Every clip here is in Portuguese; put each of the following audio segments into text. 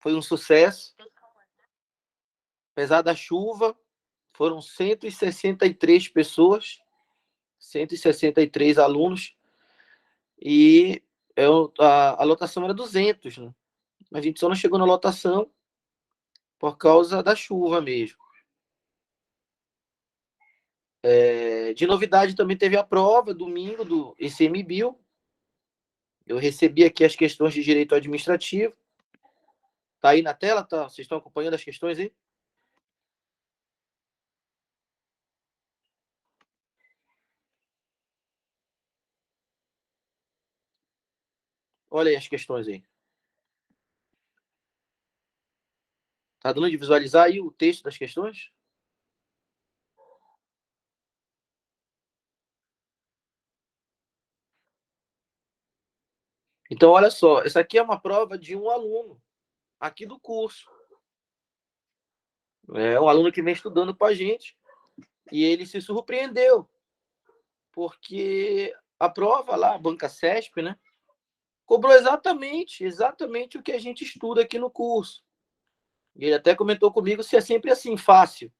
Foi um sucesso. Apesar da chuva, foram 163 pessoas, 163 alunos, e a lotação era 200, né? A gente só não chegou na lotação por causa da chuva mesmo. De novidade, também teve a prova, domingo, do ICMBio. Eu recebi aqui as questões de direito administrativo. Tá aí na tela? Tá? Vocês estão acompanhando as questões aí? Olha aí as questões aí. Tá dando de visualizar aí o texto das questões? Então, olha só, essa aqui é uma prova de um aluno aqui do curso. É um aluno que vem estudando com a gente e ele se surpreendeu, porque a prova lá, a Banca CESP, né, cobrou exatamente o que a gente estuda aqui no curso. E ele até comentou comigo se é sempre assim, fácil.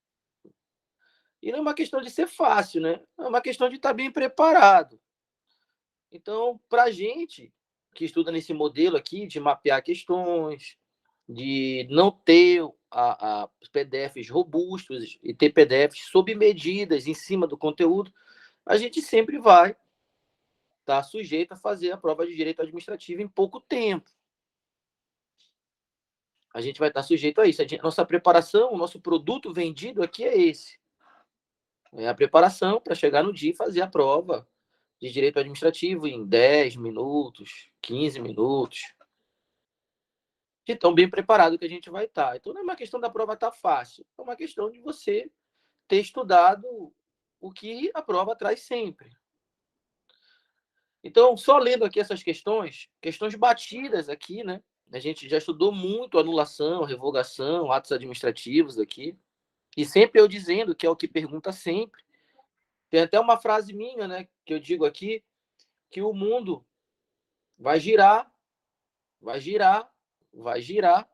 E não é uma questão de ser fácil, né? É uma questão de estar bem preparado. Então, para a gente que estuda nesse modelo aqui, de mapear questões, de não ter PDFs robustos e ter PDFs sob medidas em cima do conteúdo, a gente sempre vai estar sujeito a fazer a prova de direito administrativo em pouco tempo. A gente vai estar sujeito a isso. Nossa preparação, o nosso produto vendido aqui é esse. É a preparação para chegar no dia e fazer a prova de direito administrativo em 10 minutos, 15 minutos. De tão bem preparado que a gente vai estar. Então, não é uma questão da prova estar fácil, é uma questão de você ter estudado o que a prova traz sempre. Então, só lendo aqui essas questões batidas aqui, né? A gente já estudou muito anulação, revogação, atos administrativos aqui. E sempre eu dizendo que é o que pergunta sempre. Tem até uma frase minha, né, que eu digo aqui, que o mundo vai girar, vai girar, vai girar,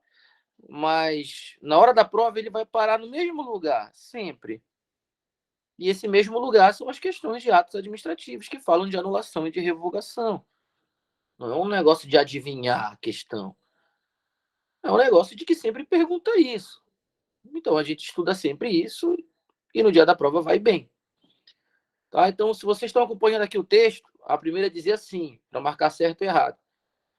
mas na hora da prova ele vai parar no mesmo lugar, sempre. E esse mesmo lugar são as questões de atos administrativos que falam de anulação e de revogação. Não é um negócio de adivinhar a questão. É um negócio de que sempre pergunta isso. Então a gente estuda sempre isso e no dia da prova vai bem. Tá? Então, se vocês estão acompanhando aqui o texto, a primeira dizia assim, para marcar certo e errado.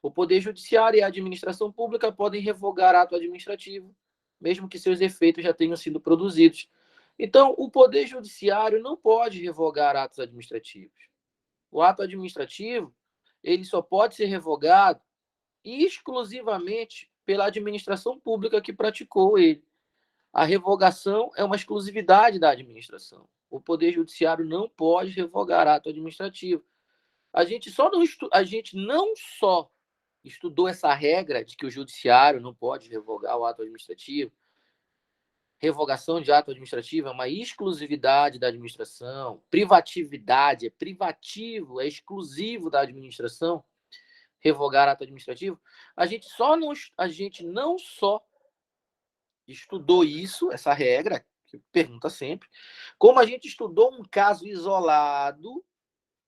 O Poder Judiciário e a Administração Pública podem revogar ato administrativo, mesmo que seus efeitos já tenham sido produzidos. Então, o Poder Judiciário não pode revogar atos administrativos. O ato administrativo, ele só pode ser revogado exclusivamente pela administração pública que praticou ele. A revogação é uma exclusividade da administração. O Poder Judiciário não pode revogar ato administrativo. A gente não só estudou essa regra de que o judiciário não pode revogar o ato administrativo. Revogação de ato administrativo é uma exclusividade da administração. Privatividade é privativo, é exclusivo da administração. Revogar ato administrativo. A gente não só estudou isso, essa regra, que pergunta sempre, como a gente estudou um caso isolado,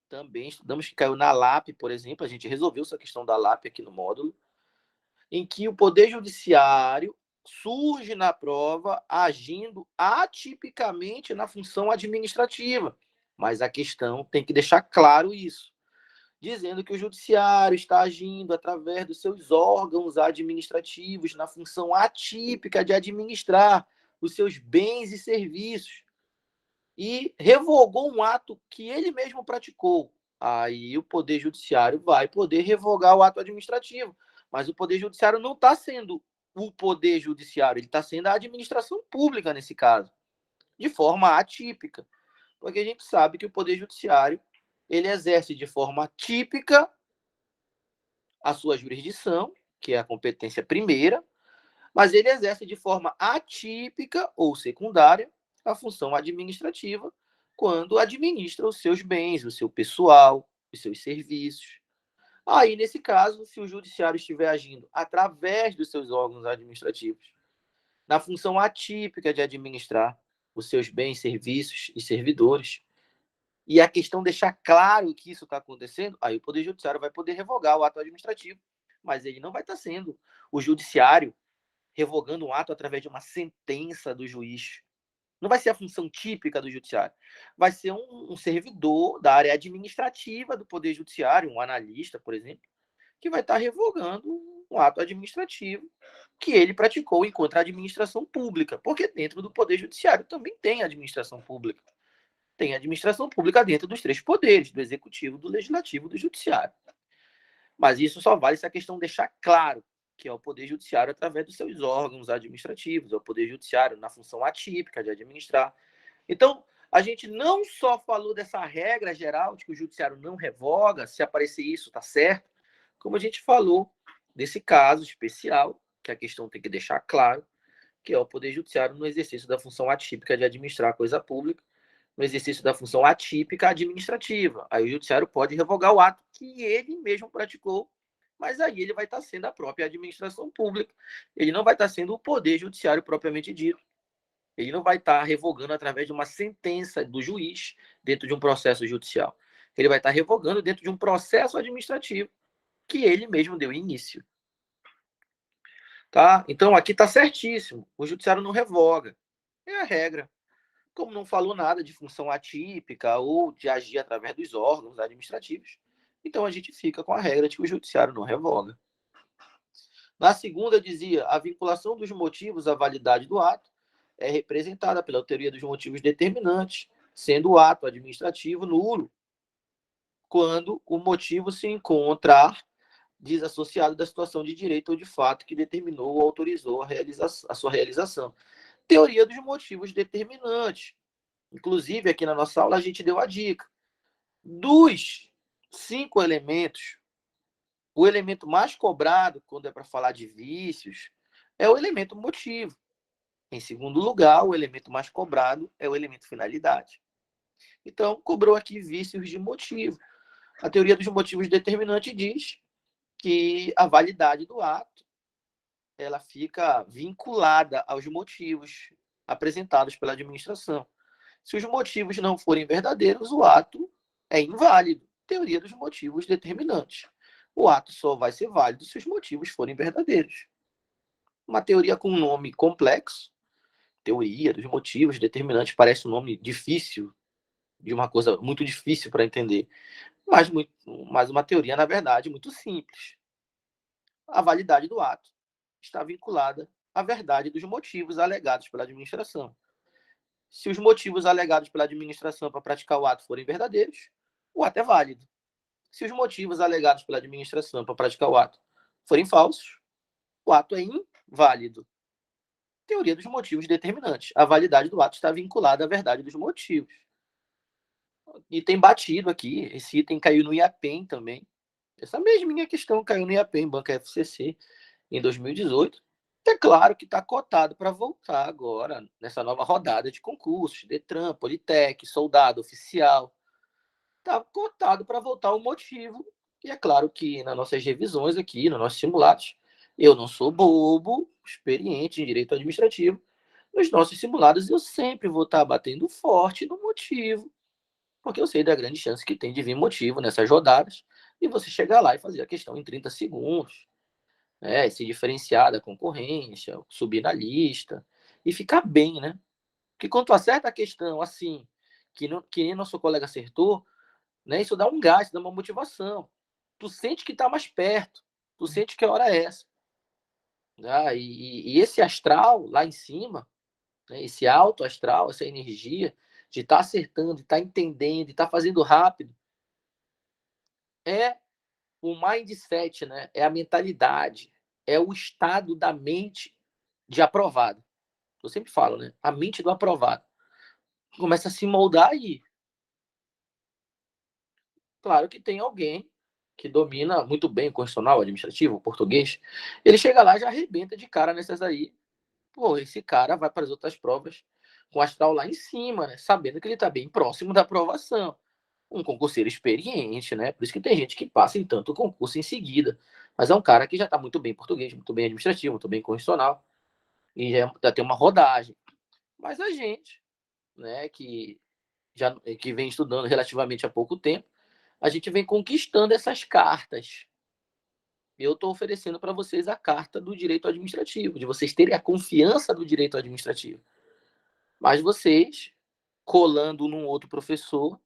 também estudamos que caiu na LAP, por exemplo, a gente resolveu essa questão da LAP aqui no módulo, em que o Poder Judiciário surge na prova agindo atipicamente na função administrativa. Mas a questão tem que deixar claro isso, dizendo que o Judiciário está agindo através dos seus órgãos administrativos na função atípica de administrar os seus bens e serviços e revogou um ato que ele mesmo praticou. Aí o Poder Judiciário vai poder revogar o ato administrativo. Mas o Poder Judiciário não está sendo o Poder Judiciário, ele está sendo a administração pública nesse caso, de forma atípica. Porque a gente sabe que o Poder Judiciário ele exerce de forma típica a sua jurisdição, que é a competência primeira, mas ele exerce de forma atípica ou secundária a função administrativa quando administra os seus bens, o seu pessoal, os seus serviços. Aí, nesse caso, se o judiciário estiver agindo através dos seus órgãos administrativos, na função atípica de administrar os seus bens, serviços e servidores, e a questão deixar claro que isso está acontecendo, aí o Poder Judiciário vai poder revogar o ato administrativo, mas ele não vai estar sendo o judiciário revogando um ato através de uma sentença do juiz. Não vai ser a função típica do judiciário. Vai ser um servidor da área administrativa do Poder Judiciário, um analista, por exemplo, que vai estar revogando um ato administrativo que ele praticou enquanto administração pública, porque dentro do Poder Judiciário também tem administração pública. Tem administração pública dentro dos três poderes, do Executivo, do Legislativo e do Judiciário. Mas isso só vale se a questão deixar claro que é o Poder Judiciário através dos seus órgãos administrativos, é o Poder Judiciário na função atípica de administrar. Então, a gente não só falou dessa regra geral de que o Judiciário não revoga, se aparecer isso, está certo, como a gente falou desse caso especial, que a questão tem que deixar claro, que é o Poder Judiciário no exercício da função atípica de administrar a coisa pública, no exercício da função atípica administrativa. Aí o Judiciário pode revogar o ato que ele mesmo praticou, mas aí ele vai estar sendo a própria administração pública. Ele não vai estar sendo o Poder Judiciário propriamente dito. Ele não vai estar revogando através de uma sentença do juiz dentro de um processo judicial. Ele vai estar revogando dentro de um processo administrativo que ele mesmo deu início. Tá? Então, aqui está certíssimo. O judiciário não revoga. É a regra. Como não falou nada de função atípica ou de agir através dos órgãos administrativos, então a gente fica com a regra de que o judiciário não revoga. Na segunda, dizia, a vinculação dos motivos à validade do ato é representada pela teoria dos motivos determinantes, sendo o ato administrativo nulo quando o motivo se encontrar desassociado da situação de direito ou de fato que determinou ou autorizou a sua realização. Teoria dos motivos determinantes. Inclusive, aqui na nossa aula, a gente deu a dica. Dos 5 elementos, o elemento mais cobrado, quando é para falar de vícios, é o elemento motivo. Em segundo lugar, o elemento mais cobrado é o elemento finalidade. Então, cobrou aqui vícios de motivo. A teoria dos motivos determinantes diz que a validade do ato ela fica vinculada aos motivos apresentados pela administração. Se os motivos não forem verdadeiros, o ato é inválido. Teoria dos motivos determinantes. O ato só vai ser válido se os motivos forem verdadeiros. Uma teoria com um nome complexo, teoria dos motivos determinantes, parece um nome difícil, de uma coisa muito difícil para entender, mas uma teoria, na verdade, muito simples. A validade do ato está vinculada à verdade dos motivos alegados pela administração. Se os motivos alegados pela administração para praticar o ato forem verdadeiros, o ato é válido. Se os motivos alegados pela administração para praticar o ato forem falsos, o ato é inválido. Teoria dos motivos determinantes. A validade do ato está vinculada à verdade dos motivos. E tem batido aqui, esse item caiu no IAPEM também. Essa mesminha questão caiu no IAPEM, Banca FCC, em 2018. É claro que está cotado para voltar agora, nessa nova rodada de concursos, Detran, Politec, soldado, oficial. Está cotado para voltar o motivo. E é claro que nas nossas revisões aqui, nos nossos simulados, eu não sou bobo, experiente em direito administrativo. Nos nossos simulados, eu sempre vou estar batendo forte no motivo, porque eu sei da grande chance que tem de vir motivo nessas rodadas e você chegar lá e fazer a questão em 30 segundos, né? E se diferenciar da concorrência, subir na lista e ficar bem, né? Porque quando tu acerta a questão assim, que nem nosso colega acertou, né? Isso dá um gás, dá uma motivação. Tu sente que está mais perto, tu sente que a hora é essa. Né? E esse astral lá em cima, né? Esse alto astral, essa energia de estar acertando, de estar entendendo, de estar fazendo rápido, é o mindset, né? É a mentalidade, é o estado da mente de aprovado. Eu sempre falo, né? A mente do aprovado. Começa a se moldar aí. Claro que tem alguém que domina muito bem o constitucional, o administrativo, o português. Ele chega lá e já arrebenta de cara nessas aí. Pô, esse cara vai para as outras provas com o astral lá em cima, né? Sabendo que ele está bem próximo da aprovação. um concurseiro experiente, né? Por isso que tem gente que passa em tanto concurso em seguida. Mas é um cara que já está muito bem em português, muito bem administrativo, muito bem constitucional, e já tem uma rodagem. Mas a gente, né, que vem estudando relativamente há pouco tempo, a gente vem conquistando essas cartas. Eu estou oferecendo para vocês a carta do direito administrativo, de vocês terem a confiança do direito administrativo. Mas vocês, colando num outro professor,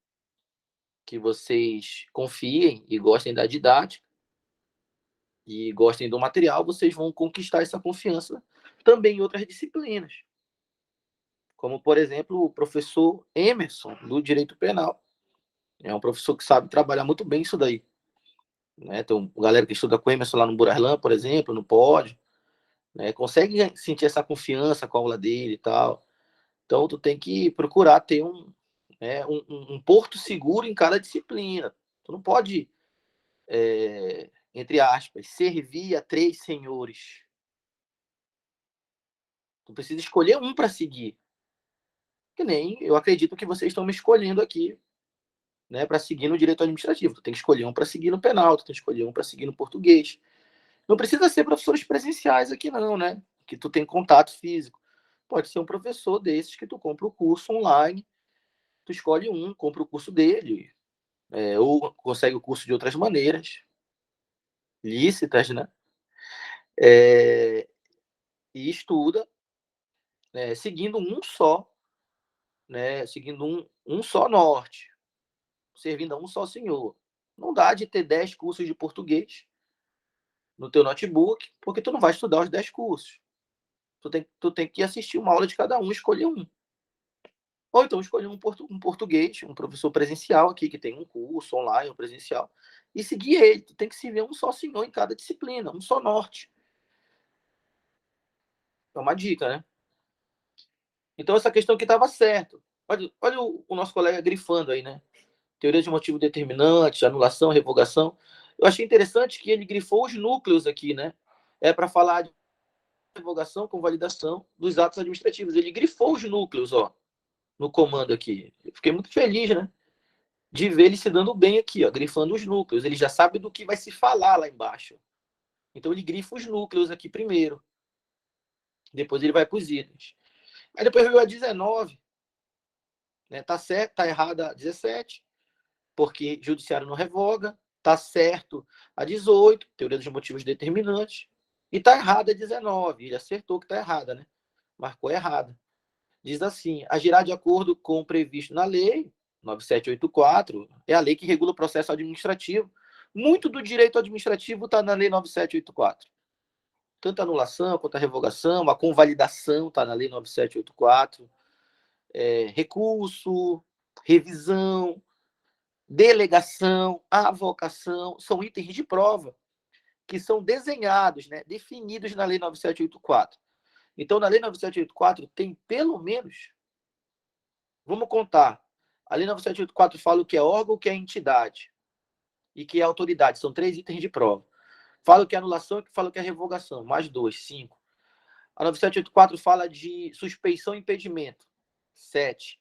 que vocês confiem e gostem da didática e gostem do material, vocês vão conquistar essa confiança também em outras disciplinas. Como, por exemplo, o professor Emerson, do Direito Penal. É um professor que sabe trabalhar muito bem isso daí. Né? Tem uma galera que estuda com o Emerson lá no Burarlan, por exemplo, no POD, né? Consegue sentir essa confiança com a aula dele e tal. Então, tu tem que procurar ter um porto seguro em cada disciplina. Tu não pode, entre aspas, servir a 3 senhores. Tu precisa escolher um para seguir. Que nem eu acredito que vocês estão me escolhendo aqui, né, para seguir no direito administrativo. Tu tem que escolher um para seguir no penal, tu tem que escolher um para seguir no português. Não precisa ser professores presenciais aqui não, né? Que tu tem contato físico. Pode ser um professor desses que tu compra o curso online, tu escolhe um, compra o curso dele, ou consegue o curso de outras maneiras, lícitas, né? E estuda, né, seguindo um só, né? Seguindo um só norte, servindo a um só senhor. Não dá de ter 10 cursos de português no teu notebook, porque tu não vai estudar os 10 cursos. Tu tem que assistir uma aula de cada um, escolher um. Ou então escolher um português, um professor presencial aqui, que tem um curso online, um presencial, e seguir ele. Tu tem que se ver um só senhor em cada disciplina, um só norte. É uma dica, né? Então, essa questão que estava certo. Olha o nosso colega grifando aí, né? Teoria de motivo determinante, anulação, revogação. Eu achei interessante que ele grifou os núcleos aqui, né? É para falar de revogação com validação dos atos administrativos. Ele grifou os núcleos, ó, no comando aqui. Eu fiquei muito feliz, né? De ver ele se dando bem aqui, ó, grifando os núcleos. Ele já sabe do que vai se falar lá embaixo. Então ele grifa os núcleos aqui primeiro. Depois ele vai para os itens. Aí depois veio a 19. Né? Tá certo, tá errada a 17, porque judiciário não revoga. Tá certo a 18, teoria dos motivos determinantes. E tá errada a 19. Ele acertou que tá errada, né? Marcou errada. Diz assim: agirá de acordo com o previsto na lei 9784, é a lei que regula o processo administrativo. Muito do direito administrativo está na lei 9784. Tanto a anulação quanto a revogação, a convalidação está na lei 9784. Recurso, revisão, delegação, avocação, são itens de prova que são desenhados, né, definidos na lei 9784. Então, na lei 9784 tem pelo menos, vamos contar, a lei 9784 fala o que é órgão, o que é entidade e que é autoridade. São 3 itens de prova. Fala o que é anulação e fala o que é revogação. Mais 2, 5. A 9784 fala de suspeição e impedimento. 7.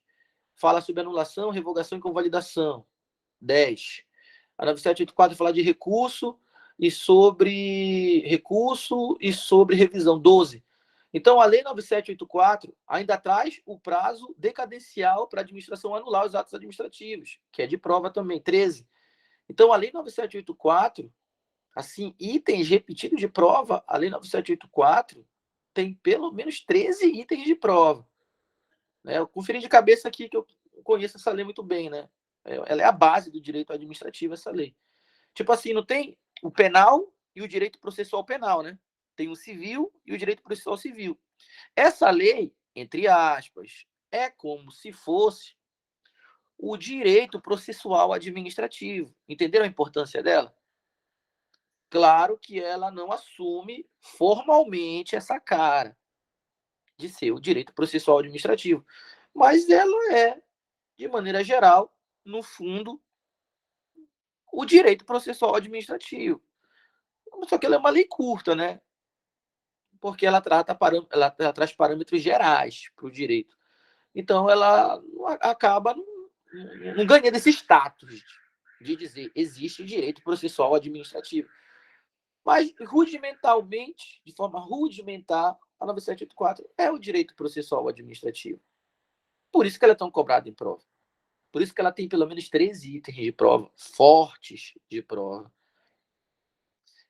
Fala sobre anulação, revogação e convalidação. 10. A 9784 fala de recurso e sobre revisão. 12. Então, a Lei 9784 ainda traz o prazo decadencial para a administração anular os atos administrativos, que é de prova também, 13. Então, a Lei 9784, assim, itens repetidos de prova, a Lei 9784 tem pelo menos 13 itens de prova. Né? Eu conferi de cabeça aqui que eu conheço essa lei muito bem, né? Ela é a base do direito administrativo, essa lei. Tipo assim, não tem o penal e o direito processual penal, né? Tem o civil e o direito processual civil. Essa lei, entre aspas, é como se fosse o direito processual administrativo. Entenderam a importância dela? Claro que ela não assume formalmente essa cara de ser o direito processual administrativo, mas ela é, de maneira geral, no fundo, o direito processual administrativo. Só que ela é uma lei curta, né? Porque ela traz parâmetros gerais para o direito. Então, ela acaba não ganhei desse status de dizer existe direito processual administrativo. Mas, rudimentalmente, de forma rudimentar, a 9784 é o direito processual administrativo. Por isso que ela é tão cobrada em prova. Por isso que ela tem pelo menos 13 itens de prova, fortes de prova.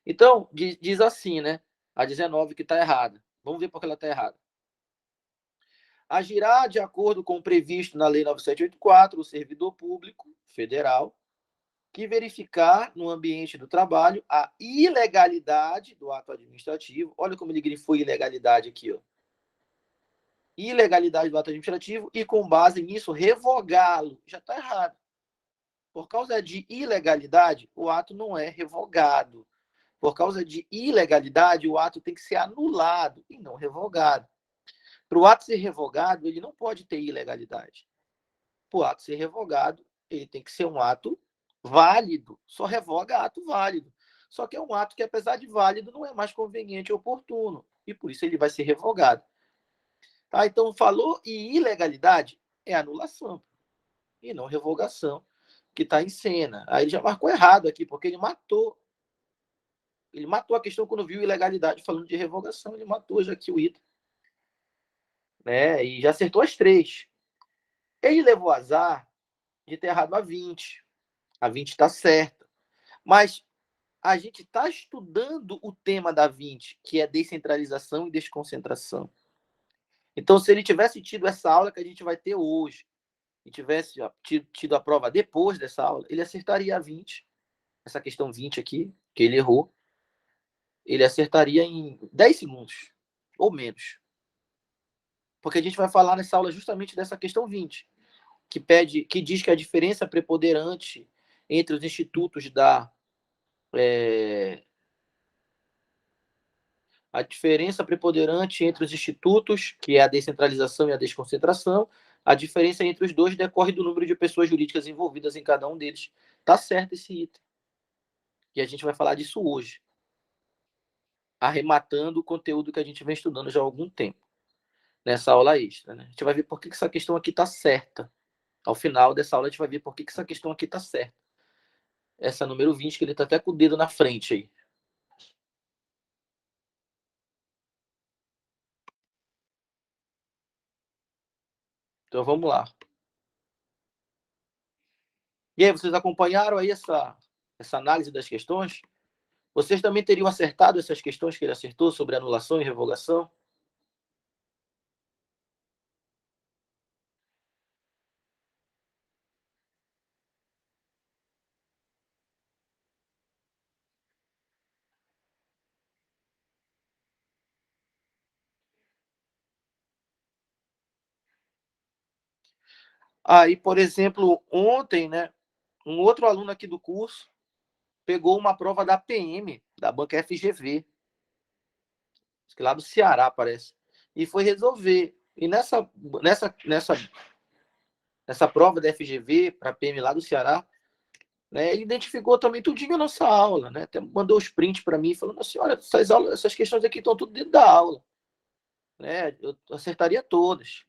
Então, diz assim, né? A 19 que está errada. Vamos ver por que ela está errada. Agirá de acordo com o previsto na Lei 9784 o servidor público federal que verificar no ambiente do trabalho a ilegalidade do ato administrativo. Olha como ele grifou ilegalidade aqui, ó. Ilegalidade do ato administrativo e, com base nisso, revogá-lo. Já está errado. Por causa de ilegalidade, o ato não é revogado. Por causa de ilegalidade, o ato tem que ser anulado e não revogado. Para o ato ser revogado, ele não pode ter ilegalidade. Para o ato ser revogado, ele tem que ser um ato válido. Só revoga ato válido. Só que é um ato que, apesar de válido, não é mais conveniente e oportuno. E por isso ele vai ser revogado. Tá? Então, falou em ilegalidade, é anulação. E não revogação, que está em cena. Aí ele já marcou errado aqui, porque ele matou. Ele matou a questão quando viu ilegalidade falando de revogação. Ele matou já aqui o item. Né? E já acertou as 3. Ele levou azar de ter errado a 20. A 20 está certa. Mas a gente está estudando o tema da 20, que é descentralização e desconcentração. Então, se ele tivesse tido essa aula que a gente vai ter hoje, e tivesse tido a prova depois dessa aula, ele acertaria a 20, essa questão 20 aqui, que ele errou, ele acertaria em 10 segundos, ou menos. Porque a gente vai falar nessa aula justamente dessa questão 20, que diz que a diferença preponderante entre os institutos a diferença preponderante entre os institutos, que é a descentralização e a desconcentração, a diferença entre os dois decorre do número de pessoas jurídicas envolvidas em cada um deles. Tá certo esse item. E a gente vai falar disso hoje, arrematando o conteúdo que a gente vem estudando já há algum tempo, nessa aula extra. Né? A gente vai ver por que essa questão aqui está certa. Ao final dessa aula, a gente vai ver por que essa questão aqui está certa. Essa número 20, que ele está até com o dedo na frente aí. Então vamos lá. E aí, vocês acompanharam aí essa análise das questões? Vocês também teriam acertado essas questões que ele acertou sobre anulação e revogação? Aí, por exemplo, ontem, né, um outro aluno aqui do curso pegou uma prova da PM, da banca FGV, lá do Ceará, parece, e foi resolver. E nessa prova da FGV, para a PM lá do Ceará, né, ele identificou também tudinho a nossa aula, né? Até mandou os prints para mim, falando assim, olha, essas questões aqui estão tudo dentro da aula. Né? Eu acertaria todas.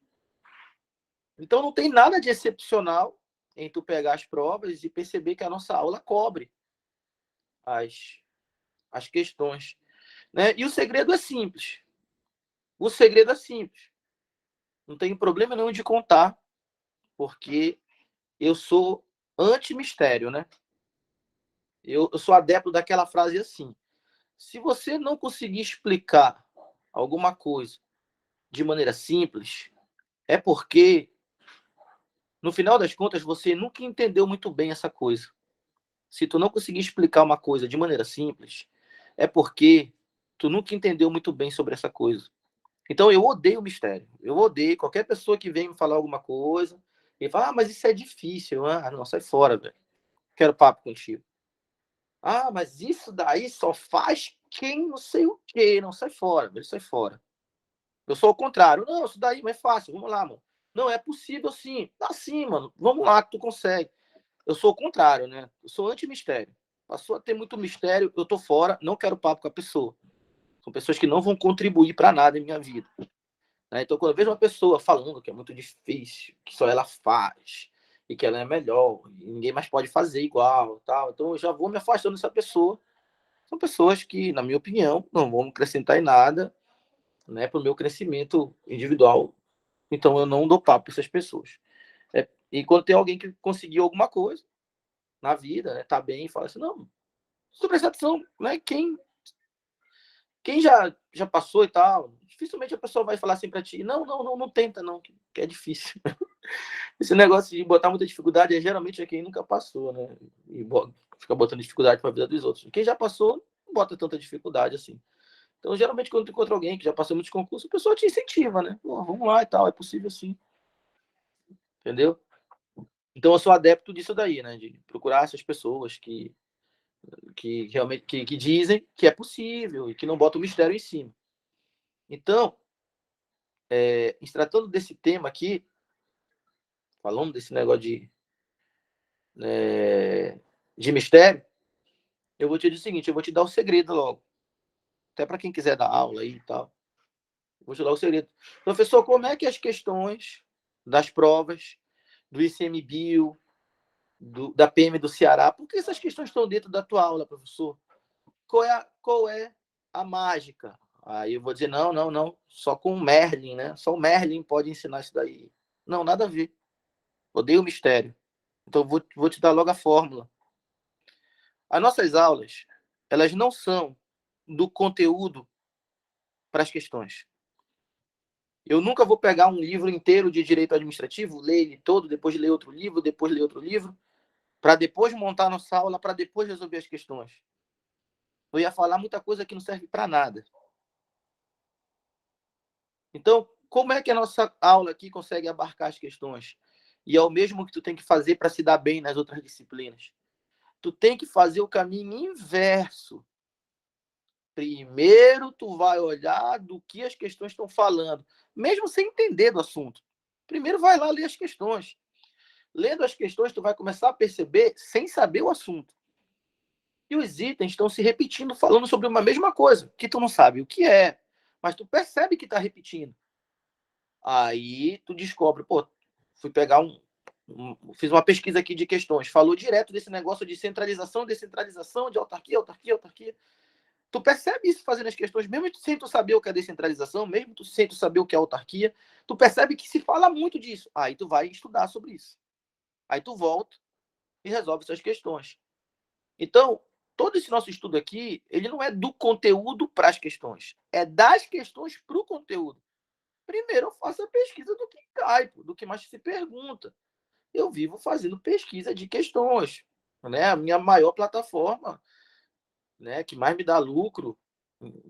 Então, não tem nada de excepcional em tu pegar as provas e perceber que a nossa aula cobre as questões. Né? E o segredo é simples. O segredo é simples. Não tenho problema nenhum de contar, porque eu sou anti-mistério, né? Eu sou adepto daquela frase assim: se você não conseguir explicar alguma coisa de maneira simples, é porque, no final das contas, você nunca entendeu muito bem essa coisa. Se tu não conseguir explicar uma coisa de maneira simples, é porque tu nunca entendeu muito bem sobre essa coisa. Então, eu odeio mistério. Eu odeio qualquer pessoa que vem me falar alguma coisa e fala, mas isso é difícil. Ah, não, sai fora, velho. Quero papo contigo. Ah, mas isso daí só faz quem não sei o quê. Não, sai fora, velho, sai fora. Eu sou o contrário. Não, isso daí é fácil. Vamos lá, mano. Não, é possível sim. Tá sim, mano. Vamos lá que tu consegue. Eu sou o contrário, né? Eu sou anti-mistério. Passou a ter muito mistério, eu tô fora, não quero papo com a pessoa. São pessoas que não vão contribuir para nada em minha vida. Né? Então, quando eu vejo uma pessoa falando que é muito difícil, que só ela faz, e que ela é melhor, e ninguém mais pode fazer igual, tal. Então eu já vou me afastando dessa pessoa. São pessoas que, na minha opinião, não vão acrescentar em nada, né, para o meu crescimento individual. Então eu não dou papo para essas pessoas. E quando tem alguém que conseguiu alguma coisa na vida, né, tá bem, fala assim, não, se tu prestar atenção, né, quem já passou e tal, dificilmente a pessoa vai falar assim para ti, não tenta não, que é difícil. Esse negócio de botar muita dificuldade geralmente é quem nunca passou, né? E fica botando dificuldade para a vida dos outros. Quem já passou, não bota tanta dificuldade assim. Então, geralmente, quando tu encontra alguém que já passou muitos concursos, a pessoa te incentiva, né? Pô, vamos lá e tal, é possível sim. Entendeu? Então, eu sou adepto disso daí, né? De procurar essas pessoas que realmente que dizem que é possível e que não botam mistério em cima. Então, se tratando desse tema aqui, falando desse negócio de mistério, eu vou te dizer o seguinte, eu vou te dar o segredo logo. Até para quem quiser dar aula aí e tal. Vou te dar o segredo. Professor, como é que as questões das provas do ICMBio, da PM do Ceará, por que essas questões estão dentro da tua aula, professor? Qual é a mágica? Aí eu vou dizer, não, só com o Merlin, né? Só o Merlin pode ensinar isso daí. Não, nada a ver. Odeio o mistério. Então vou te dar logo a fórmula. As nossas aulas, elas não são do conteúdo para as questões. Eu nunca vou pegar um livro inteiro de direito administrativo, ler ele todo, depois ler outro livro, depois ler outro livro, para depois montar nossa aula, para depois resolver as questões. Eu ia falar muita coisa que não serve para nada. Então, como é que a nossa aula aqui consegue abarcar as questões? E é o mesmo que tu tem que fazer para se dar bem nas outras disciplinas. Tu tem que fazer o caminho inverso. Primeiro, tu vai olhar do que as questões estão falando, mesmo sem entender do assunto. Primeiro, vai lá ler as questões. Lendo as questões, tu vai começar a perceber, sem saber o assunto, e os itens estão se repetindo, falando sobre uma mesma coisa, que tu não sabe o que é, mas tu percebe que está repetindo. Aí tu descobre, pô, fui pegar fiz uma pesquisa aqui de questões, falou direto desse negócio de centralização, descentralização, de autarquia, autarquia, autarquia. Tu percebe isso fazendo as questões, mesmo sem tu saber o que é descentralização, mesmo sem tu saber o que é autarquia, tu percebe que se fala muito disso. Aí tu vai estudar sobre isso. Aí tu volta e resolve essas questões. Então, todo esse nosso estudo aqui, ele não é do conteúdo para as questões, é das questões para o conteúdo. Primeiro eu faço a pesquisa do que cai, do que mais se pergunta. Eu vivo fazendo pesquisa de questões, né? A minha maior plataforma, né, que mais me dá lucro,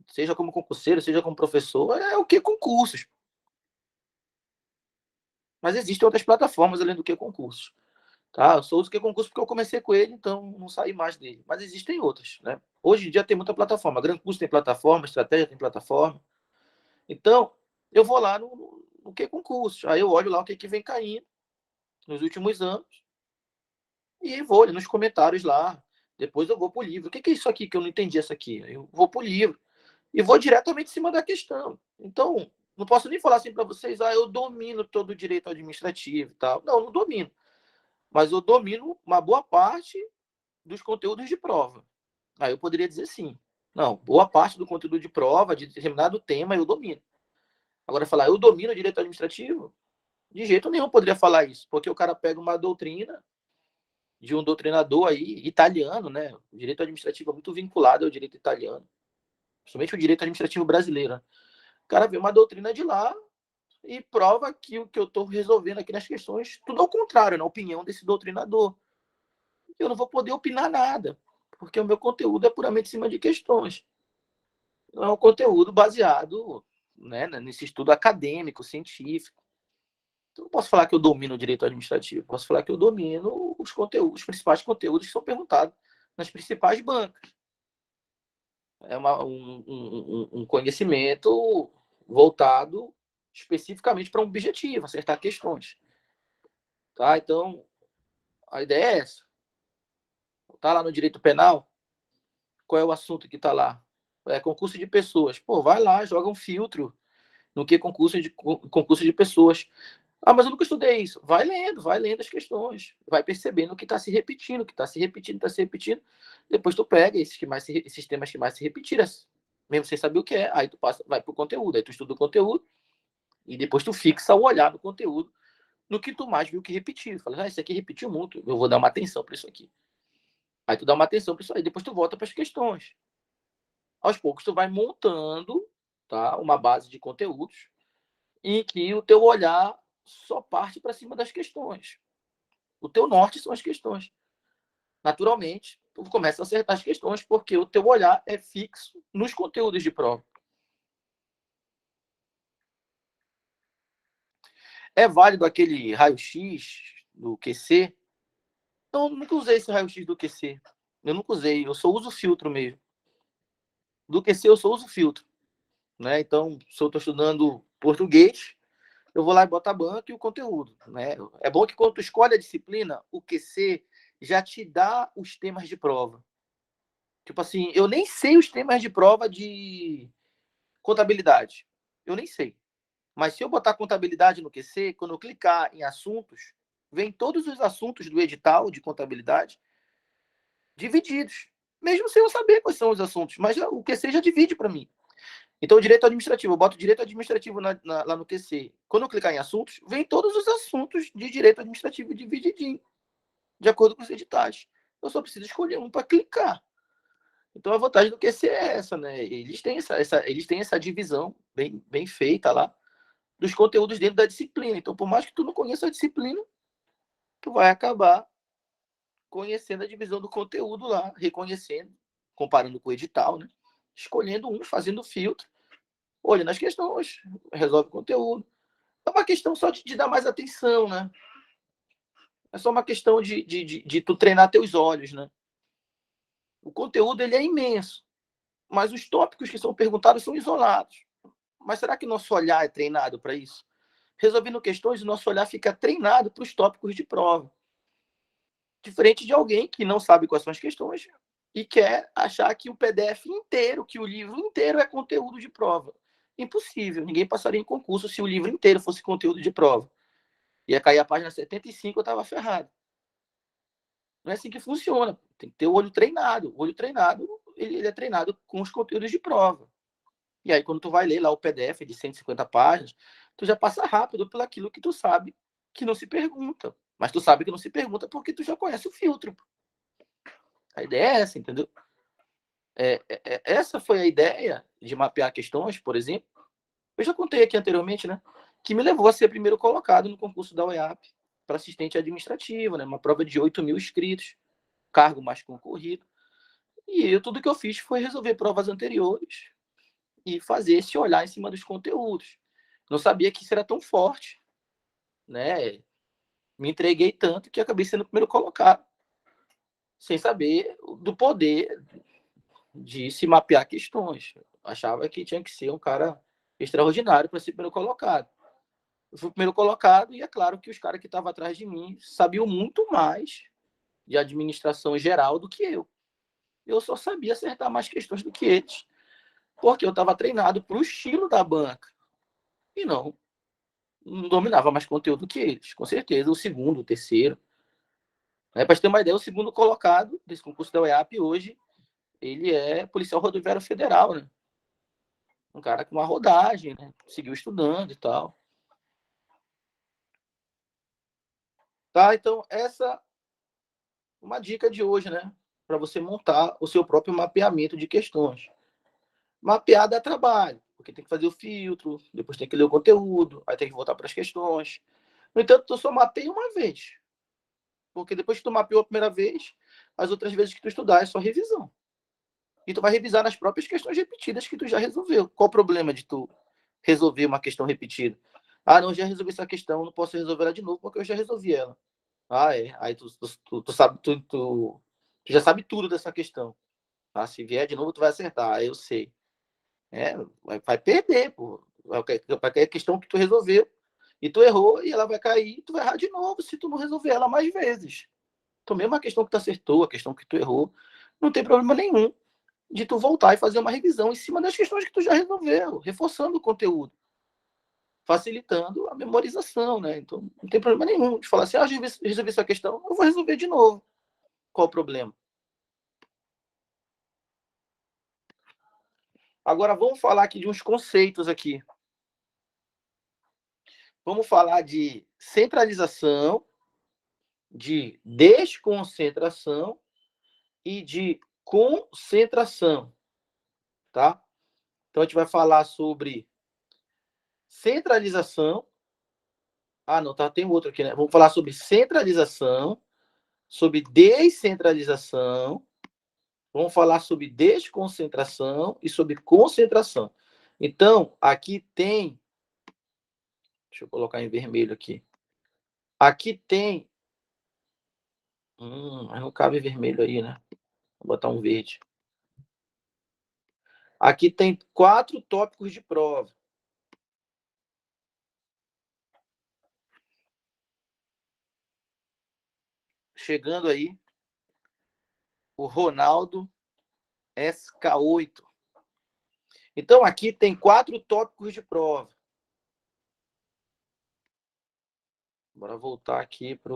seja como concurseiro, seja como professor, é o que concursos. Mas existem outras plataformas além do que concursos. Tá? Eu sou do que concurso porque eu comecei com ele, então não saí mais dele. Mas existem outras, né? Hoje em dia tem muita plataforma. Gran Curso tem plataforma, Estratégia tem plataforma. Então, eu vou lá no que concurso. Aí eu olho lá o que vem caindo nos últimos anos e vou ali nos comentários lá. Depois eu vou para o livro. O que é isso aqui que eu não entendi essa aqui? Eu vou para o livro e vou diretamente em cima da questão. Então, não posso nem falar assim para vocês, eu domino todo o direito administrativo e tal. Não domino. Mas eu domino uma boa parte dos conteúdos de prova. Aí eu poderia dizer sim. Não, boa parte do conteúdo de prova, de determinado tema, eu domino. Agora, falar, eu domino o direito administrativo? De jeito nenhum poderia falar isso, porque o cara pega uma doutrina de um doutrinador aí, italiano, né? O direito administrativo é muito vinculado ao direito italiano, principalmente o direito administrativo brasileiro. Né? O cara vê uma doutrina de lá e prova que o que eu estou resolvendo aqui nas questões, tudo ao contrário, na opinião desse doutrinador. Eu não vou poder opinar nada, porque o meu conteúdo é puramente em cima de questões. Não é um conteúdo baseado, né, nesse estudo acadêmico, científico. Então, não posso falar que eu domino o direito administrativo, posso falar que eu domino os conteúdos, os principais conteúdos que são perguntados nas principais bancas. É um conhecimento voltado especificamente para um objetivo, acertar questões. Tá? Então, a ideia é essa. Está lá no direito penal, qual é o assunto que está lá? É concurso de pessoas. Pô, vai lá, joga um filtro no que concurso de pessoas. Ah, mas eu nunca estudei isso. Vai lendo as questões, vai percebendo que está se repetindo, que está se repetindo, está se repetindo. Depois tu pega esses temas que mais se repetiram, mesmo sem saber o que é, aí tu vai para o conteúdo, aí tu estuda o conteúdo e depois tu fixa o olhar no conteúdo, no que tu mais viu que repetiu. Fala, isso aqui repetiu muito, eu vou dar uma atenção para isso aqui. Aí tu dá uma atenção para isso aí, depois tu volta para as questões. Aos poucos tu vai montando, tá, uma base de conteúdos em que o teu olhar só parte para cima das questões. O teu norte são as questões. Naturalmente, tu começa a acertar as questões porque o teu olhar é fixo nos conteúdos de prova. É válido aquele raio-x do QC? Então, eu nunca usei esse raio-x do QC. Eu nunca usei, eu só uso filtro mesmo. Do QC eu só uso filtro. Né? Então, se eu estou estudando português, eu vou lá e boto a banca e o conteúdo. Né? É bom que quando tu escolhe a disciplina, o QC já te dá os temas de prova. Tipo assim, eu nem sei os temas de prova de contabilidade. Eu nem sei. Mas se eu botar contabilidade no QC, quando eu clicar em assuntos, vem todos os assuntos do edital de contabilidade divididos. Mesmo sem eu saber quais são os assuntos. Mas o QC já divide para mim. Então, o direito administrativo, eu boto direito administrativo lá no QC. Quando eu clicar em assuntos, vem todos os assuntos de direito administrativo divididinho, de acordo com os editais. Eu só preciso escolher um para clicar. Então, a vantagem do QC é essa, né? Eles têm essa divisão bem feita lá dos conteúdos dentro da disciplina. Então, por mais que tu não conheça a disciplina, tu vai acabar conhecendo a divisão do conteúdo lá, reconhecendo, comparando com o edital, né? Escolhendo um, fazendo filtro, olhando as questões, resolve o conteúdo. É uma questão só de dar mais atenção, né? É só uma questão de tu treinar teus olhos, né? O conteúdo ele é imenso, mas os tópicos que são perguntados são isolados. Mas será que nosso olhar é treinado para isso? Resolvendo questões, o nosso olhar fica treinado para os tópicos de prova. Diferente de alguém que não sabe quais são as questões e quer achar que o PDF inteiro, que o livro inteiro é conteúdo de prova. Impossível. Ninguém passaria em concurso se o livro inteiro fosse conteúdo de prova. Ia cair a página 75, eu estava ferrado. Não é assim que funciona. Tem que ter o olho treinado. O olho treinado, ele é treinado com os conteúdos de prova. E aí, quando tu vai ler lá o PDF de 150 páginas, tu já passa rápido pelo aquilo que tu sabe que não se pergunta. Mas tu sabe que não se pergunta porque tu já conhece o filtro. A ideia é essa, entendeu? Essa foi a ideia de mapear questões, por exemplo. Eu já contei aqui anteriormente, né? Que me levou a ser primeiro colocado no concurso da UEAP para assistente administrativo, né? Uma prova de 8.000 inscritos, cargo mais concorrido. E tudo que eu fiz foi resolver provas anteriores e fazer esse olhar em cima dos conteúdos. Não sabia que isso era tão forte, né? Me entreguei tanto que acabei sendo o primeiro colocado, sem saber do poder de se mapear questões. Achava que tinha que ser um cara extraordinário para ser primeiro colocado. Eu fui o primeiro colocado e é claro que os caras que estavam atrás de mim sabiam muito mais de administração geral do que eu. Eu só sabia acertar mais questões do que eles, porque eu estava treinado para o estilo da banca e não dominava mais conteúdo que eles. Com certeza, o segundo, o terceiro. Para você ter uma ideia, o segundo colocado desse concurso da UEAP hoje, ele é policial rodoviário federal, né? Um cara com uma rodagem, né? Seguiu estudando e tal. Tá, então essa é uma dica de hoje, né? Para você montar o seu próprio mapeamento de questões. Mapear dá trabalho, porque tem que fazer o filtro, depois tem que ler o conteúdo, aí tem que voltar para as questões. No entanto, tu só mapeia uma vez. Porque depois que tu mapeou a primeira vez, as outras vezes que tu estudar é só revisão. E tu vai revisar nas próprias questões repetidas que tu já resolveu. Qual o problema de tu resolver uma questão repetida? Ah, não, já resolvi essa questão, não posso resolver ela de novo porque eu já resolvi ela. Ah, é. Aí tu sabe, tu já sabe tudo dessa questão. Tá? Se vier de novo, tu vai acertar. Eu sei. Vai perder, pô. Vai cair a questão que tu resolveu e tu errou e ela vai cair e tu vai errar de novo se tu não resolver ela mais vezes. Então, mesmo a questão que tu acertou, a questão que tu errou, não tem problema nenhum de tu voltar e fazer uma revisão em cima das questões que tu já resolveu, reforçando o conteúdo. facilitando a memorização, né? Então, não tem problema nenhum de falar assim, resolvi essa questão, eu vou resolver de novo. Qual o problema? Agora, vamos falar aqui de uns conceitos aqui. Vamos falar de centralização, de desconcentração e de concentração, tá? Então, a gente vai falar sobre centralização. Ah, não, tá, tem outro aqui, né? Vamos falar sobre centralização, sobre descentralização, vamos falar sobre desconcentração e sobre concentração. Então, aqui tem... Deixa eu colocar em vermelho aqui. Aqui tem... mas não cabe vermelho aí, né? Vou botar um verde. Aqui tem 4 tópicos de prova. Chegando aí, o Ronaldo SK8. Então, aqui tem 4 tópicos de prova. Bora voltar aqui para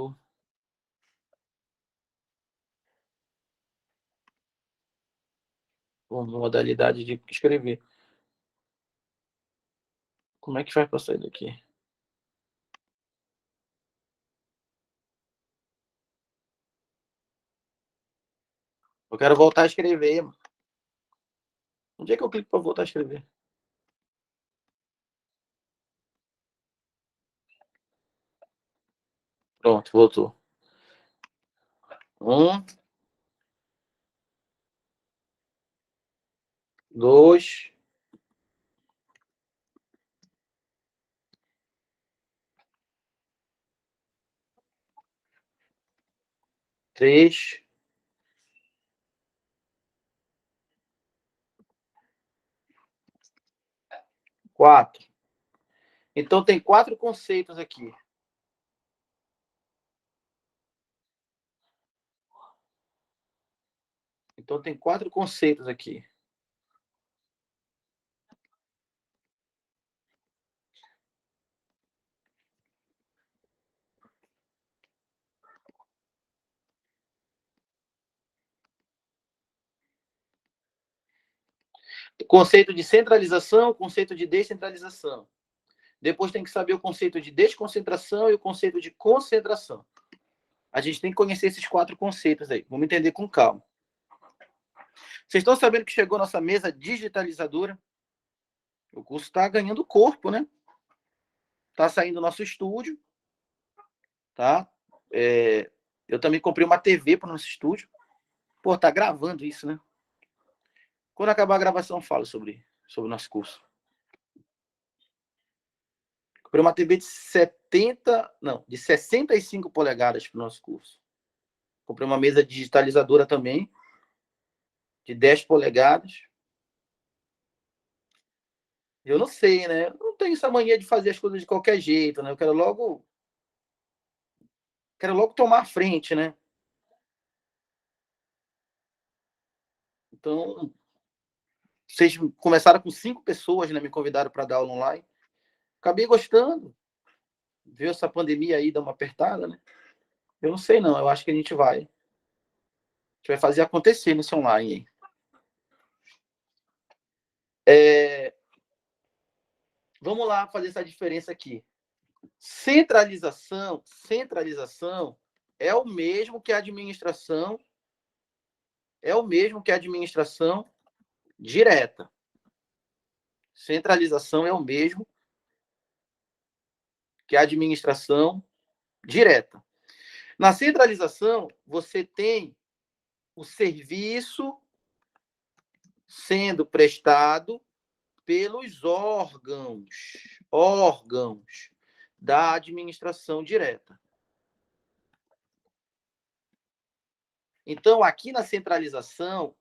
modalidade de escrever. Como é que faz para sair daqui? Eu quero voltar a escrever, mano. Onde é que eu clico para voltar a escrever? Pronto, voltou. 1, 2, 3, 4. Então, tem 4 conceitos aqui. Então, tem 4 conceitos aqui. Conceito de centralização, conceito de descentralização. Depois tem que saber o conceito de desconcentração e o conceito de concentração. A gente tem que conhecer esses 4 conceitos aí. Vamos entender com calma. Vocês estão sabendo que chegou nossa mesa digitalizadora? O curso está ganhando corpo, né? Está saindo do nosso estúdio, tá? Eu também comprei uma TV para o nosso estúdio. Pô, tá gravando isso, né? Quando acabar a gravação, eu falo sobre o nosso curso. Comprei uma TV de 65 polegadas para o nosso curso. Comprei uma mesa digitalizadora também, de 10 polegadas. Eu não sei, né? Eu não tenho essa mania de fazer as coisas de qualquer jeito, né? Eu quero logo tomar a frente, né? Então, vocês começaram com 5 pessoas, né? Me convidaram para dar aula online. Acabei gostando. Viu essa pandemia aí, dar uma apertada, né? Eu não sei, não. Eu acho que a gente vai fazer acontecer nesse online aí. Vamos lá fazer essa diferença aqui. Centralização é o mesmo que a administração direta. Centralização é o mesmo que a administração direta. Na centralização, você tem o serviço sendo prestado pelos órgãos da administração direta. Então, aqui na centralização,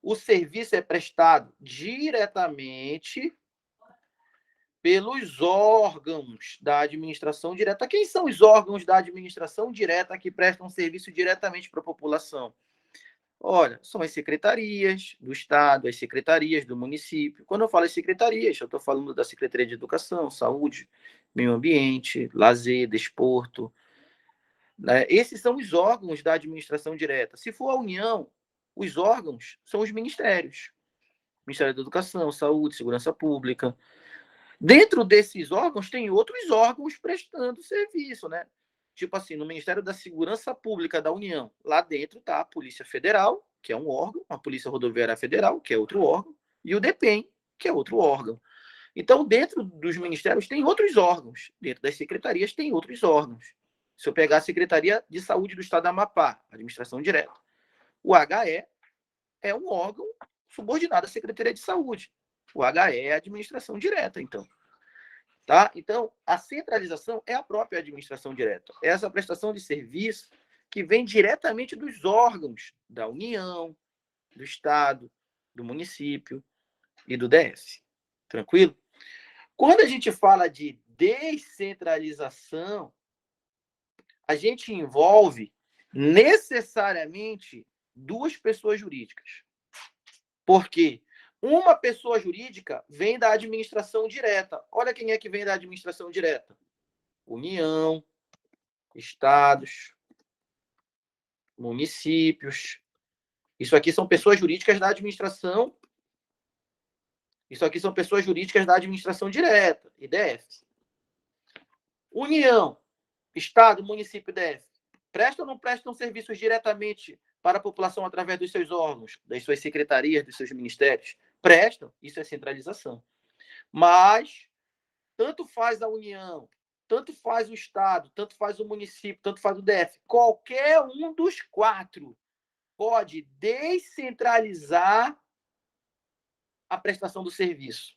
o serviço é prestado diretamente pelos órgãos da administração direta. Quem são os órgãos da administração direta que prestam serviço diretamente para a população? Olha, são as secretarias do Estado, as secretarias do município. Quando eu falo em secretarias, eu estou falando da Secretaria de Educação, Saúde, Meio Ambiente, Lazer, Desporto, né? Esses são os órgãos da administração direta. Se for a União, os órgãos são os ministérios. Ministério da Educação, Saúde, Segurança Pública. Dentro desses órgãos, tem outros órgãos prestando serviço, né? Tipo assim, no Ministério da Segurança Pública da União, lá dentro está a Polícia Federal, que é um órgão, a Polícia Rodoviária Federal, que é outro órgão, e o DEPEN, que é outro órgão. Então, dentro dos ministérios tem outros órgãos, dentro das secretarias tem outros órgãos. Se eu pegar a Secretaria de Saúde do Estado do Amapá, administração direta, o HE é um órgão subordinado à Secretaria de Saúde. O HE é a administração direta, então. Tá? Então, a centralização é a própria administração direta. É essa prestação de serviço que vem diretamente dos órgãos da União, do Estado, do município e do DF. Tranquilo? Quando a gente fala de descentralização, a gente envolve necessariamente duas pessoas jurídicas. Por quê? Uma pessoa jurídica vem da administração direta. Olha quem é que vem da administração direta: União, estados, municípios. Isso aqui são pessoas jurídicas da administração. Isso aqui são pessoas jurídicas da administração direta, IDF. União, estado, município, IDF. Prestam ou não prestam serviços diretamente para a população através dos seus órgãos, das suas secretarias, dos seus ministérios? Prestam, isso é centralização. Mas tanto faz a União, tanto faz o Estado, tanto faz o município, tanto faz o DF. Qualquer um dos quatro pode descentralizar a prestação do serviço.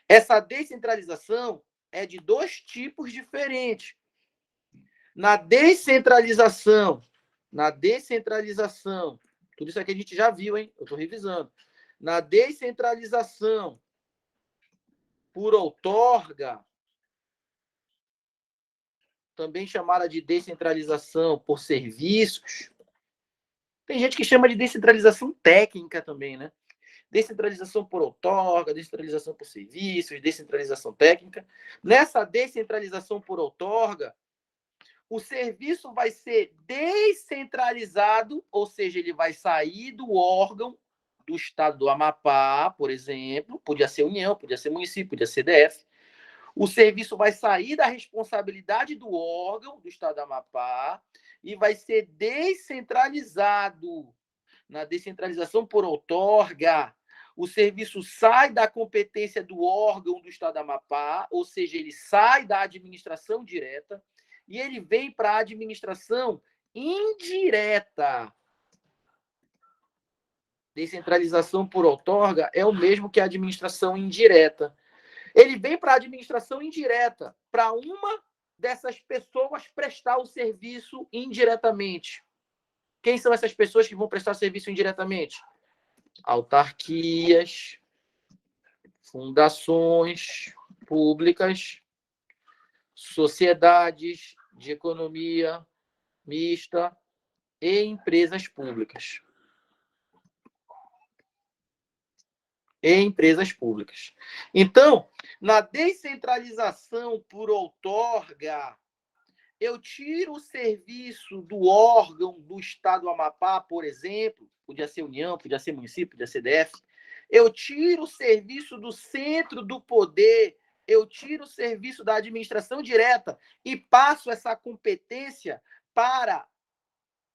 Essa descentralização é de dois tipos diferentes. Na descentralização, tudo isso aqui a gente já viu, hein? Eu estou revisando. Na descentralização por outorga, também chamada de descentralização por serviços. Tem gente que chama de descentralização técnica também, né? Descentralização por outorga, descentralização por serviços, descentralização técnica. Nessa descentralização por outorga, o serviço vai ser descentralizado, ou seja, ele vai sair do órgão do Estado do Amapá, por exemplo, podia ser União, podia ser município, podia ser DF. O serviço vai sair da responsabilidade do órgão do Estado do Amapá e vai ser descentralizado. Na descentralização por outorga, o serviço sai da competência do órgão do Estado do Amapá, ou seja, ele sai da administração direta e ele vem para a administração indireta. Descentralização por outorga é o mesmo que a administração indireta. Ele vem para a administração indireta, para uma dessas pessoas prestar o serviço indiretamente. Quem são essas pessoas que vão prestar serviço indiretamente? Autarquias, fundações públicas, sociedades de economia mista e empresas públicas. Então, na descentralização por outorga, eu tiro o serviço do órgão do Estado do Amapá, por exemplo, podia ser União, podia ser município, podia ser DF, eu tiro o serviço do centro do poder, eu tiro o serviço da administração direta e passo essa competência para...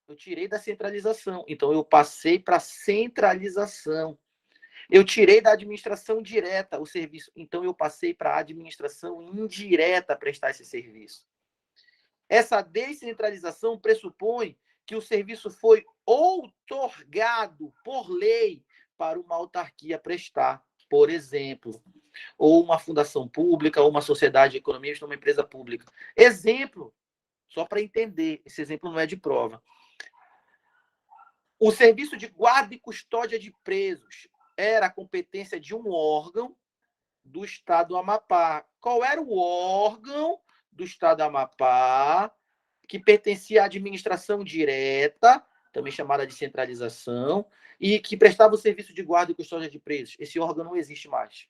Eu tirei da centralização, então eu passei para a centralização. Eu tirei da administração direta o serviço, então eu passei para a administração indireta prestar esse serviço. Essa descentralização pressupõe que o serviço foi outorgado por lei para uma autarquia prestar, por exemplo, ou uma fundação pública, ou uma sociedade de economia, ou uma empresa pública. Exemplo, só para entender, esse exemplo não é de prova. O serviço de guarda e custódia de presos era a competência de um órgão do Estado do Amapá. Qual era o órgão do Estado do Amapá que pertencia à administração direta, também chamada de centralização, e que prestava o serviço de guarda e custódia de presos. Esse órgão não existe mais.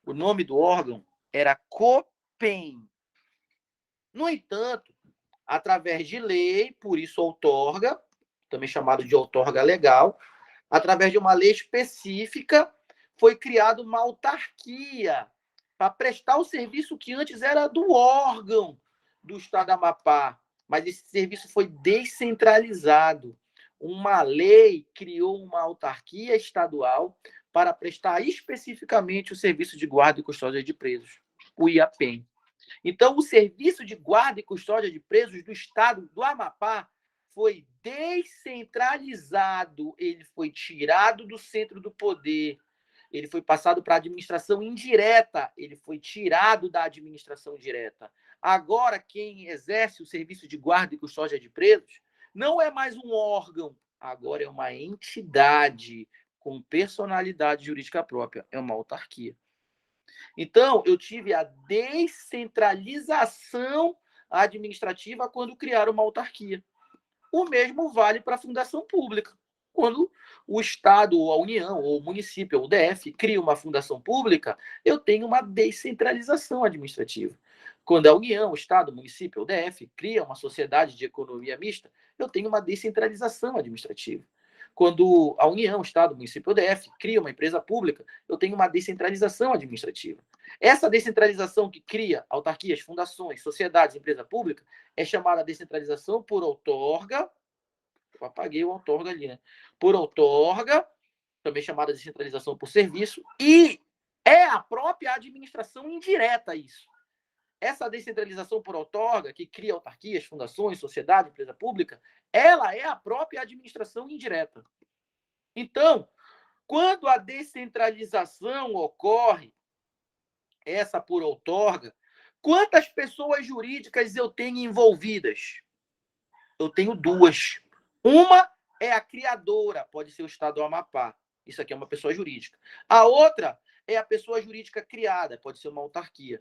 O nome do órgão era COPEM. No entanto, através de lei, por isso outorga, também chamado de outorga legal, através de uma lei específica, foi criada uma autarquia para prestar o serviço que antes era do órgão do Estado do Amapá, mas esse serviço foi descentralizado. Uma lei criou uma autarquia estadual para prestar especificamente o serviço de guarda e custódia de presos, o IAPEM. Então, o serviço de guarda e custódia de presos do Estado do Amapá foi descentralizado, ele foi tirado do centro do poder, ele foi passado para a administração indireta, ele foi tirado da administração direta. Agora, quem exerce o serviço de guarda e custódia de presos não é mais um órgão, agora é uma entidade com personalidade jurídica própria, é uma autarquia. Então, eu tive a descentralização administrativa quando criaram uma autarquia. O mesmo vale para a fundação pública. Quando o Estado, ou a União, ou o município, ou o DF, cria uma fundação pública, eu tenho uma descentralização administrativa. Quando a União, o Estado, o município, ou o DF, cria uma sociedade de economia mista, eu tenho uma descentralização administrativa. Quando a União, o Estado, o município, ou o DF, cria uma empresa pública, eu tenho uma descentralização administrativa. Essa descentralização que cria autarquias, fundações, sociedades, empresa pública, é chamada descentralização por outorga. Eu apaguei o outorga ali, né? Por outorga, também chamada de descentralização por serviço, e é a própria administração indireta isso. Essa descentralização por outorga, que cria autarquias, fundações, sociedade, empresa pública, ela é a própria administração indireta. Então, quando a descentralização ocorre, essa por outorga, quantas pessoas jurídicas eu tenho envolvidas? Eu tenho duas. Uma é a criadora, pode ser o Estado do Amapá. Isso aqui é uma pessoa jurídica. A outra é a pessoa jurídica criada, pode ser uma autarquia.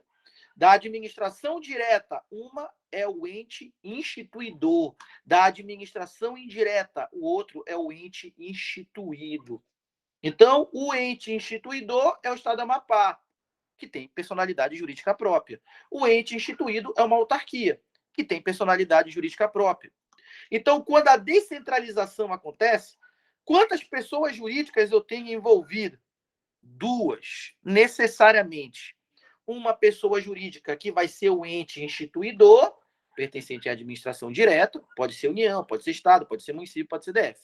Da administração direta, uma é o ente instituidor. Da administração indireta, o outro é o ente instituído. Então, o ente instituidor é o Estado do Amapá, que tem personalidade jurídica própria. O ente instituído é uma autarquia, que tem personalidade jurídica própria. Então, quando a descentralização acontece, quantas pessoas jurídicas eu tenho envolvido? Duas, necessariamente. Uma pessoa jurídica que vai ser o ente instituidor, pertencente à administração direta, pode ser União, pode ser Estado, pode ser município, pode ser DF.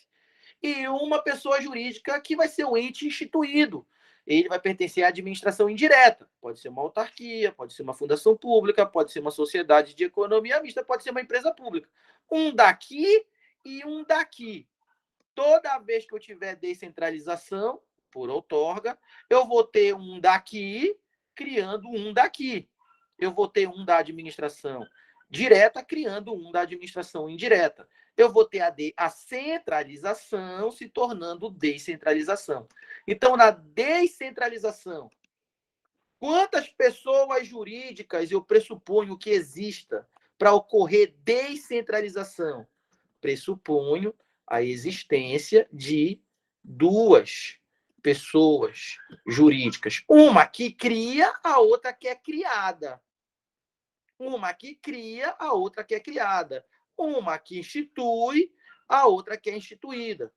E uma pessoa jurídica que vai ser o ente instituído. Ele vai pertencer à administração indireta. Pode ser uma autarquia, pode ser uma fundação pública, pode ser uma sociedade de economia mista, pode ser uma empresa pública. Um daqui e um daqui. Toda vez que eu tiver descentralização, por outorga, eu vou ter um daqui criando um daqui. Eu vou ter um da administração direta criando um da administração indireta. Eu vou ter a centralização se tornando descentralização. Então, na descentralização, quantas pessoas jurídicas eu pressuponho que exista para ocorrer descentralização? Pressuponho a existência de duas pessoas jurídicas. Uma que cria, a outra que é criada. Uma que cria, a outra que é criada. Uma que institui, a outra que é instituída.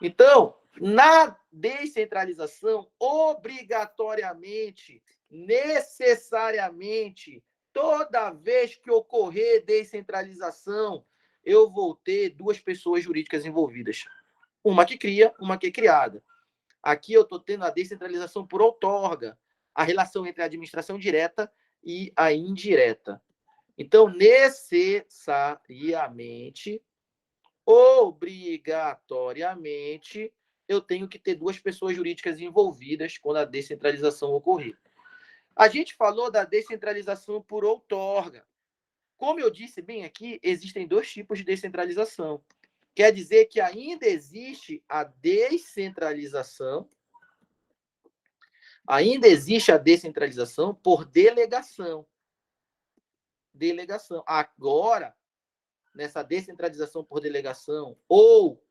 Então, na descentralização, obrigatoriamente, necessariamente, toda vez que ocorrer descentralização, eu vou ter duas pessoas jurídicas envolvidas. Uma que cria, uma que é criada. Aqui eu estou tendo a descentralização por outorga, a relação entre a administração direta e a indireta. Então, necessariamente, obrigatoriamente, eu tenho que ter duas pessoas jurídicas envolvidas quando a descentralização ocorrer. A gente falou da descentralização por outorga. Como eu disse bem aqui, existem dois tipos de descentralização. Quer dizer que ainda existe a descentralização, por delegação. Delegação. Agora, nessa descentralização por delegação ou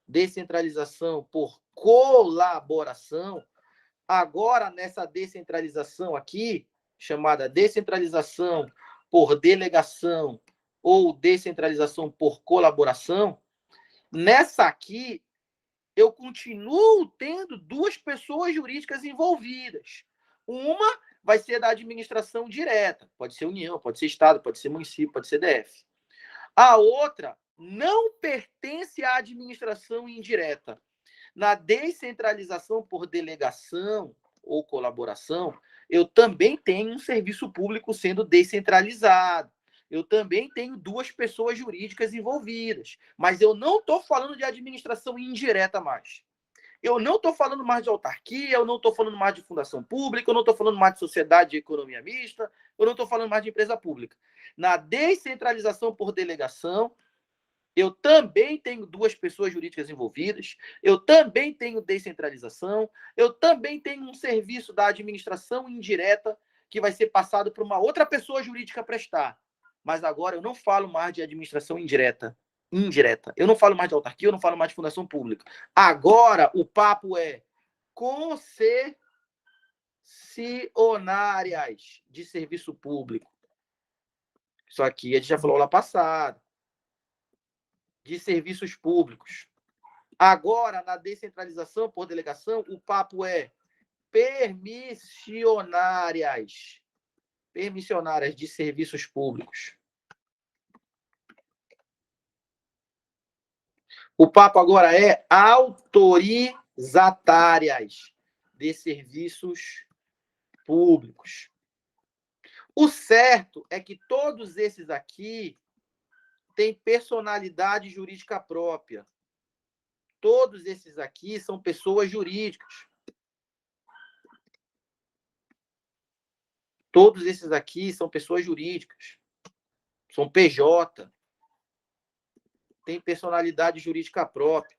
descentralização por colaboração, agora nessa descentralização aqui, chamada descentralização por delegação ou descentralização por colaboração, nessa aqui eu continuo tendo duas pessoas jurídicas envolvidas. Uma vai ser da administração direta, pode ser União, pode ser Estado, pode ser município, pode ser DF. A outra não pertence à administração indireta. Na descentralização por delegação ou colaboração, eu também tenho um serviço público sendo descentralizado. Eu também tenho duas pessoas jurídicas envolvidas. Mas eu não estou falando de administração indireta mais. Eu não estou falando mais de autarquia, eu não estou falando mais de fundação pública, eu não estou falando mais de sociedade de economia mista, eu não estou falando mais de empresa pública. Na descentralização por delegação, eu também tenho duas pessoas jurídicas envolvidas, eu também tenho descentralização, eu também tenho um serviço da administração indireta que vai ser passado para uma outra pessoa jurídica prestar. Mas agora eu não falo mais de administração indireta. Eu não falo mais de autarquia, eu não falo mais de fundação pública. Agora o papo é concessionárias de serviço público. Isso aqui a gente já falou lá passado. De serviços públicos. Agora, na descentralização por delegação, o papo é permissionárias de serviços públicos. O papo agora é autorizatárias de serviços públicos. O certo é que todos esses aqui têm personalidade jurídica própria. Todos esses aqui são pessoas jurídicas. Todos esses aqui são pessoas jurídicas. São PJ. Tem personalidade jurídica própria.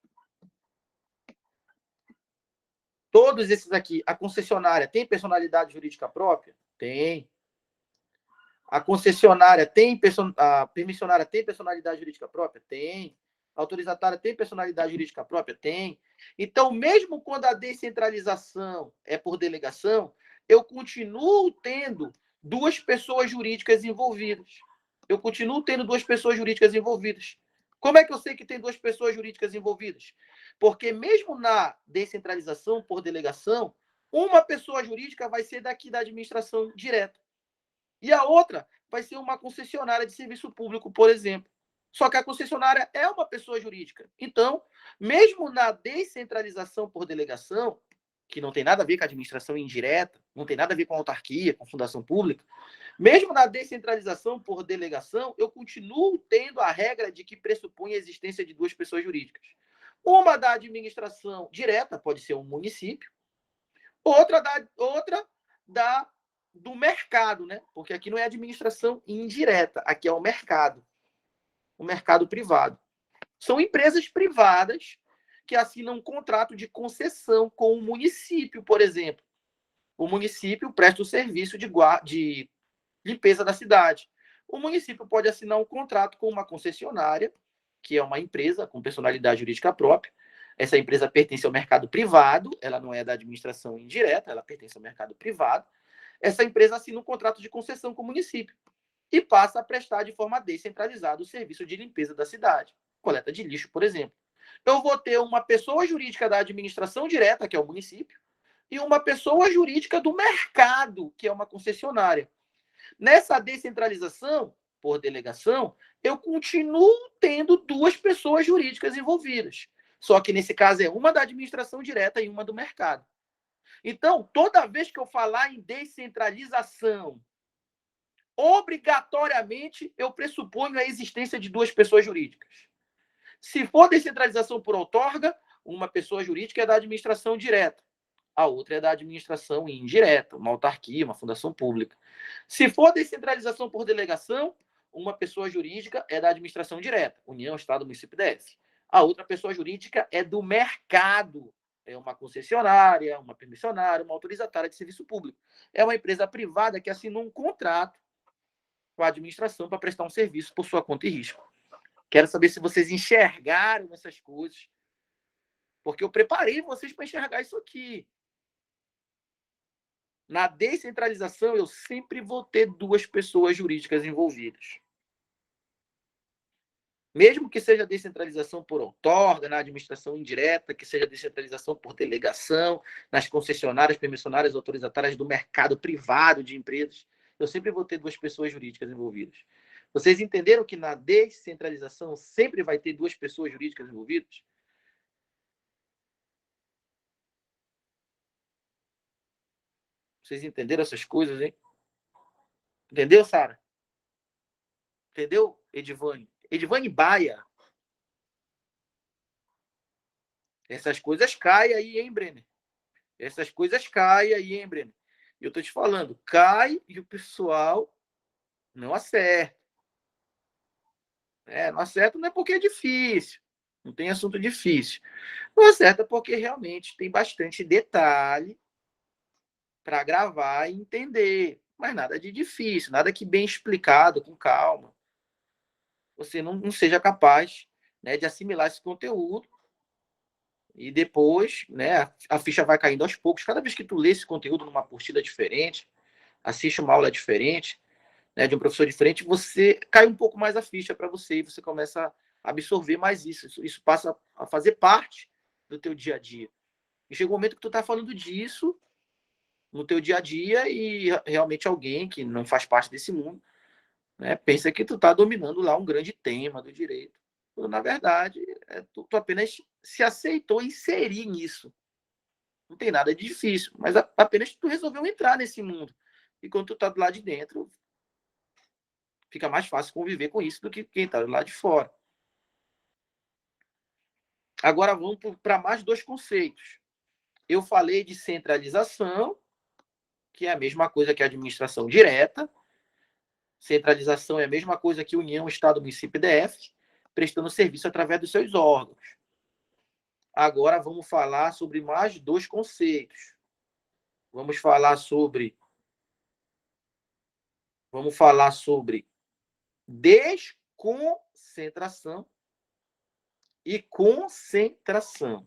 Todos esses aqui, a concessionária tem personalidade jurídica própria? Tem. A concessionária tem, a permissionária tem personalidade jurídica própria? Tem. A autorizatária tem personalidade jurídica própria? Tem. Então, mesmo quando a descentralização é por delegação, eu continuo tendo duas pessoas jurídicas envolvidas. Como é que eu sei que tem duas pessoas jurídicas envolvidas? Porque mesmo na descentralização por delegação, uma pessoa jurídica vai ser daqui da administração direta. E a outra vai ser uma concessionária de serviço público, por exemplo. Só que a concessionária é uma pessoa jurídica. Então, mesmo na descentralização por delegação, que não tem nada a ver com a administração indireta, não tem nada a ver com a autarquia, com a fundação pública, mesmo na descentralização por delegação, eu continuo tendo a regra de que pressupõe a existência de duas pessoas jurídicas. Uma da administração direta, pode ser um município, outra do mercado, né? Porque aqui não é administração indireta, aqui é o mercado privado. São empresas privadas que assinam um contrato de concessão com o município, por exemplo. O município presta o serviço de limpeza da cidade. O município pode assinar um contrato com uma concessionária, que é uma empresa com personalidade jurídica própria. Essa empresa pertence ao mercado privado, ela não é da administração indireta, ela pertence ao mercado privado. Essa empresa assina um contrato de concessão com o município e passa a prestar de forma descentralizada o serviço de limpeza da cidade, coleta de lixo, por exemplo. Eu vou ter uma pessoa jurídica da administração direta, que é o município, e uma pessoa jurídica do mercado, que é uma concessionária. Nessa descentralização, por delegação, eu continuo tendo duas pessoas jurídicas envolvidas. Só que, nesse caso, é uma da administração direta e uma do mercado. Então, toda vez que eu falar em descentralização, obrigatoriamente eu pressuponho a existência de duas pessoas jurídicas. Se for descentralização por outorga, uma pessoa jurídica é da administração direta, a outra é da administração indireta, uma autarquia, uma fundação pública. Se for descentralização por delegação, uma pessoa jurídica é da administração direta, União, Estado, Município, DF. A outra pessoa jurídica é do mercado, é uma concessionária, uma permissionária, uma autorizatária de serviço público. É uma empresa privada que assinou um contrato com a administração para prestar um serviço por sua conta e risco. Quero saber se vocês enxergaram essas coisas, porque eu preparei vocês para enxergar isso aqui. Na descentralização, eu sempre vou ter duas pessoas jurídicas envolvidas. Mesmo que seja descentralização por outorga, na administração indireta, que seja descentralização por delegação, nas concessionárias, permissionárias, autorizatárias do mercado privado de empresas, eu sempre vou ter duas pessoas jurídicas envolvidas. Vocês entenderam que na descentralização sempre vai ter duas pessoas jurídicas envolvidas? Vocês entenderam essas coisas, hein? Entendeu, Sara? Entendeu, Edivane? Edivane Baia. Essas coisas caem aí, hein, Brenner? Essas coisas caem aí, hein, Brenner? E eu tô te falando, cai e o pessoal não acerta. Não acerta não é porque é difícil. Não tem assunto difícil. Não acerta porque realmente tem bastante detalhe para gravar e entender. Mas nada de difícil, nada que bem explicado, com calma. Você não seja capaz, né, de assimilar esse conteúdo e depois, né, a ficha vai caindo aos poucos. Cada vez que tu lê esse conteúdo numa apostila diferente, assiste uma aula diferente, né, de um professor diferente, você cai um pouco mais a ficha para você e você começa a absorver mais isso. Isso passa a fazer parte do teu dia a dia. E chega um momento que tu tá falando disso no teu dia a dia e realmente alguém que não faz parte desse mundo, né, pensa que tu tá dominando lá um grande tema do direito. Na verdade, tu apenas se aceitou inserir nisso. Não tem nada de difícil, mas apenas tu resolveu entrar nesse mundo. E quando tu tá do lado de dentro, fica mais fácil conviver com isso do que quem tá do lado de fora. Agora vamos para mais dois conceitos. Eu falei de centralização, que é a mesma coisa que a administração direta. Centralização é a mesma coisa que União, Estado, Município e DF, prestando serviço através dos seus órgãos. Agora vamos falar sobre mais dois conceitos. Vamos falar sobre desconcentração e concentração.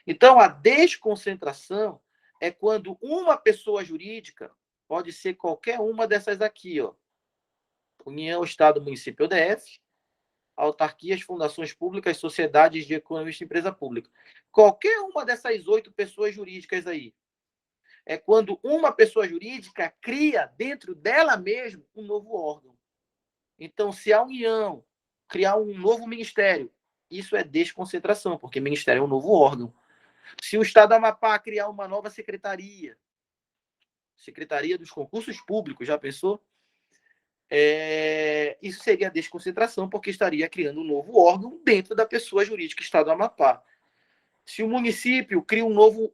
Então, a desconcentração é quando uma pessoa jurídica, pode ser qualquer uma dessas aqui, ó, União, Estado, Município ou DF, autarquias, fundações públicas, sociedades de economista e empresa pública. Qualquer uma dessas 8 pessoas jurídicas aí é quando uma pessoa jurídica cria dentro dela mesma um novo órgão. Então, se a União criar um novo ministério, isso é desconcentração, porque ministério é um novo órgão. Se o Estado do Amapá criar uma nova secretaria, Secretaria dos Concursos Públicos, já pensou? Isso seria desconcentração, porque estaria criando um novo órgão dentro da pessoa jurídica Estado do Amapá. Se o município cria um novo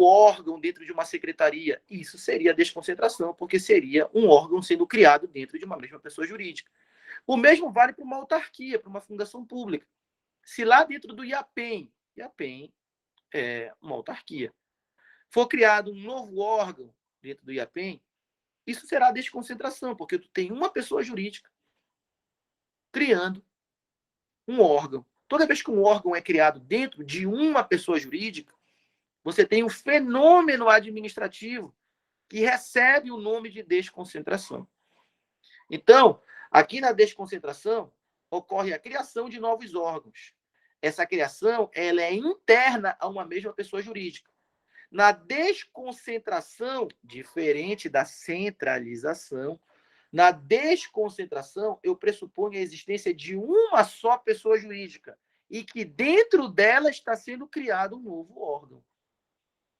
órgão dentro de uma secretaria, isso seria desconcentração, porque seria um órgão sendo criado dentro de uma mesma pessoa jurídica. O mesmo vale para uma autarquia, para uma fundação pública. Se lá dentro do IAPEM é uma autarquia, for criado um novo órgão dentro do IAPEM, isso será desconcentração, porque tu tem uma pessoa jurídica criando um órgão. Toda vez que um órgão é criado dentro de uma pessoa jurídica, você tem um fenômeno administrativo que recebe o nome de desconcentração. Então, aqui na desconcentração, ocorre a criação de novos órgãos. Essa criação ela é interna a uma mesma pessoa jurídica. Na desconcentração, diferente da centralização, na desconcentração, eu pressuponho a existência de uma só pessoa jurídica e que dentro dela está sendo criado um novo órgão.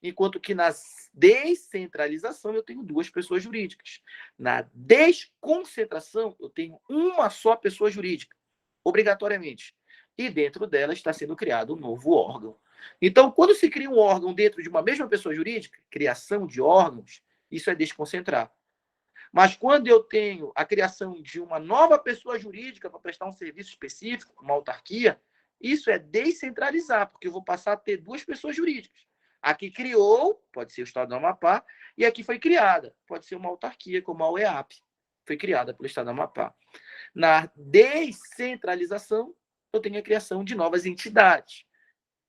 Enquanto que na descentralização eu tenho duas pessoas jurídicas. Na desconcentração, eu tenho uma só pessoa jurídica, obrigatoriamente. E dentro dela está sendo criado um novo órgão. Então, quando se cria um órgão dentro de uma mesma pessoa jurídica, criação de órgãos, isso é desconcentrar. Mas quando eu tenho a criação de uma nova pessoa jurídica para prestar um serviço específico, uma autarquia, isso é descentralizar, porque eu vou passar a ter duas pessoas jurídicas. Aqui criou, pode ser o Estado do Amapá, e aqui foi criada, pode ser uma autarquia, como a OEAP, foi criada pelo Estado do Amapá. Na descentralização, eu tenho a criação de novas entidades.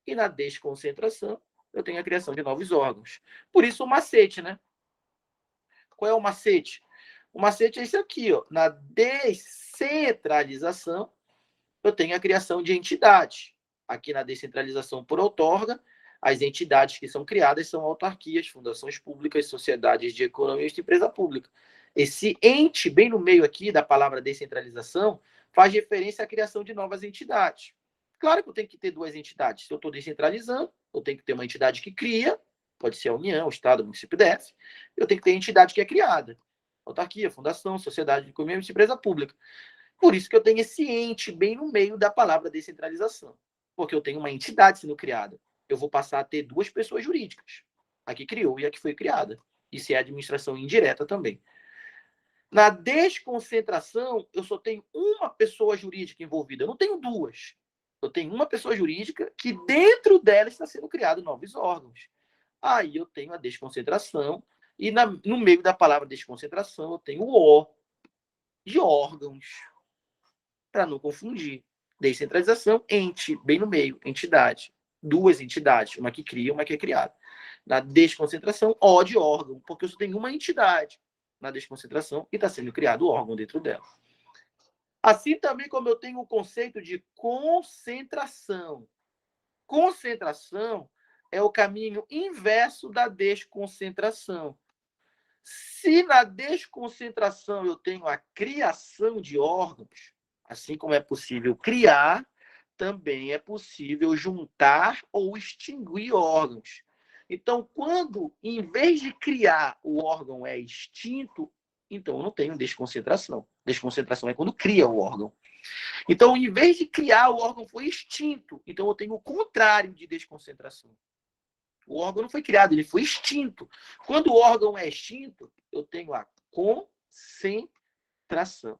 E na desconcentração, eu tenho a criação de novos órgãos. Por isso o macete, né? Qual é o macete? O macete é esse aqui, ó. Na descentralização, eu tenho a criação de entidades. Aqui na descentralização por outorga, as entidades que são criadas são autarquias, fundações públicas, sociedades de economia e empresa pública. Esse ente, bem no meio aqui da palavra descentralização, faz referência à criação de novas entidades. Claro que eu tenho que ter duas entidades. Se eu estou descentralizando, eu tenho que ter uma entidade que cria, pode ser a União, o Estado, o município DF. Eu tenho que ter a entidade que é criada. Autarquia, fundação, sociedade de economia e empresa pública. Por isso que eu tenho esse ente bem no meio da palavra descentralização. Porque eu tenho uma entidade sendo criada. Eu vou passar a ter duas pessoas jurídicas. A que criou e a que foi criada. Isso é administração indireta também. Na desconcentração, eu só tenho uma pessoa jurídica envolvida. Eu não tenho duas. Eu tenho uma pessoa jurídica que dentro dela está sendo criado novos órgãos. Aí eu tenho a desconcentração. E no meio da palavra desconcentração, eu tenho o O de órgãos. Para não confundir. Descentralização, ente, bem no meio, entidade. Duas entidades, uma que cria, uma que é criada. Na desconcentração, O de órgão, porque eu só tenho uma entidade na desconcentração e está sendo criado o órgão dentro dela. Assim também como eu tenho o conceito de concentração. Concentração é o caminho inverso da desconcentração. Se na desconcentração eu tenho a criação de órgãos, assim como é possível criar, também é possível juntar ou extinguir órgãos. Então, quando, em vez de criar, o órgão é extinto, então eu não tenho desconcentração. Desconcentração é quando cria o órgão. Então, em vez de criar, o órgão foi extinto. Então, eu tenho o contrário de desconcentração. O órgão não foi criado, ele foi extinto. Quando o órgão é extinto, eu tenho a concentração.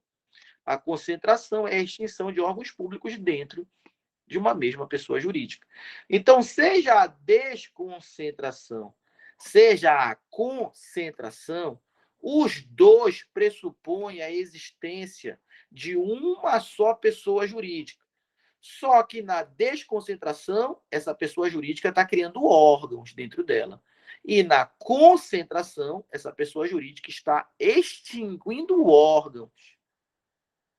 A concentração é a extinção de órgãos públicos dentro de uma mesma pessoa jurídica. Então, seja a desconcentração, seja a concentração, os dois pressupõem a existência de uma só pessoa jurídica. Só que na desconcentração, essa pessoa jurídica está criando órgãos dentro dela. E na concentração, essa pessoa jurídica está extinguindo órgãos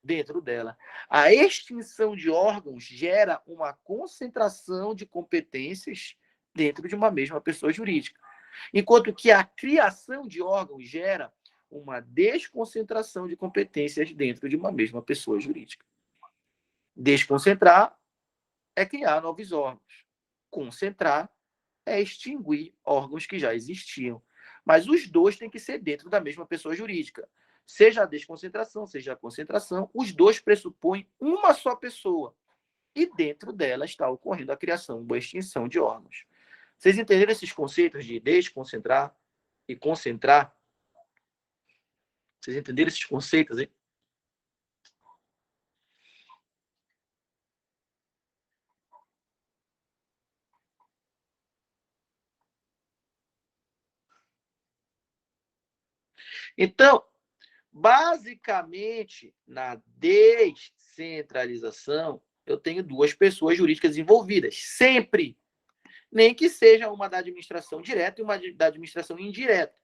dentro dela. A extinção de órgãos gera uma concentração de competências dentro de uma mesma pessoa jurídica. Enquanto que a criação de órgãos gera uma desconcentração de competências dentro de uma mesma pessoa jurídica. Desconcentrar é criar novos órgãos. Concentrar é extinguir órgãos que já existiam. Mas os dois têm que ser dentro da mesma pessoa jurídica. Seja a desconcentração, seja a concentração, os dois pressupõem uma só pessoa. E dentro dela está ocorrendo a criação ou extinção de órgãos. Vocês entenderam esses conceitos de desconcentrar e concentrar? Vocês entenderam esses conceitos, hein? Então, basicamente, na descentralização, eu tenho duas pessoas jurídicas envolvidas, sempre. Nem que seja uma da administração direta e uma da administração indireta.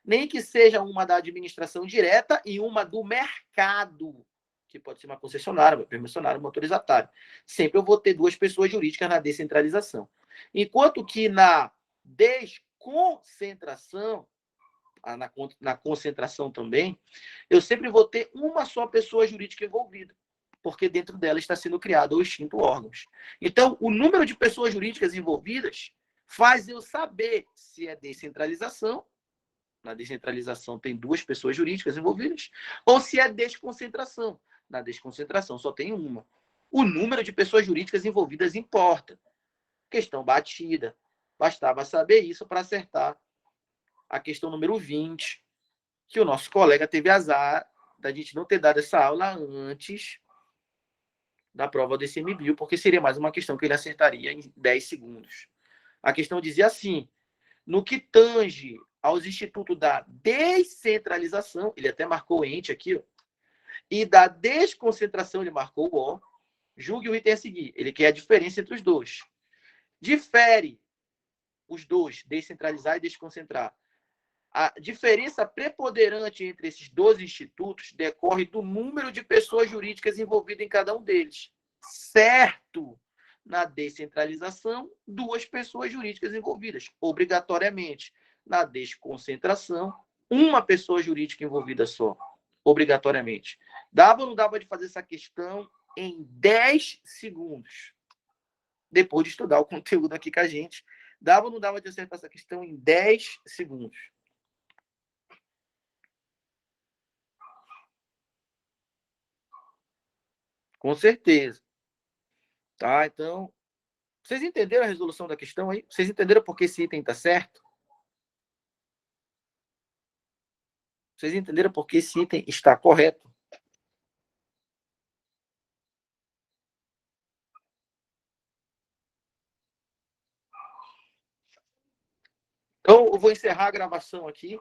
Nem que seja uma da administração direta e uma do mercado, que pode ser uma concessionária, uma permissionária, uma autorizatária. Sempre eu vou ter duas pessoas jurídicas na descentralização. Enquanto que na desconcentração, na concentração também, eu sempre vou ter uma só pessoa jurídica envolvida, porque dentro dela está sendo criado ou extinto órgãos. Então, o número de pessoas jurídicas envolvidas faz eu saber se é descentralização, na descentralização tem duas pessoas jurídicas envolvidas, ou se é desconcentração. Na desconcentração só tem uma. O número de pessoas jurídicas envolvidas importa. Questão batida. Bastava saber isso para acertar a questão número 20, que o nosso colega teve azar da gente não ter dado essa aula antes da prova do ICMBio, porque seria mais uma questão que ele acertaria em 10 segundos. A questão dizia assim: no que tange aos institutos da descentralização, ele até marcou o ente aqui, ó, e da desconcentração, ele marcou o O, julgue o item a seguir. Ele quer a diferença entre os dois. Difere os dois, descentralizar e desconcentrar. A diferença preponderante entre esses dois institutos decorre do número de pessoas jurídicas envolvidas em cada um deles. Certo, na descentralização, duas pessoas jurídicas envolvidas, obrigatoriamente. Na desconcentração, uma pessoa jurídica envolvida só, obrigatoriamente. Dava ou não dava de fazer essa questão em 10 segundos? Depois de estudar o conteúdo aqui com a gente, dava ou não dava de acertar essa questão em 10 segundos? Com certeza. Tá? Então, vocês entenderam a resolução da questão aí? Vocês entenderam por que esse item está certo? Vocês entenderam por que esse item está correto? Então, eu vou encerrar a gravação aqui.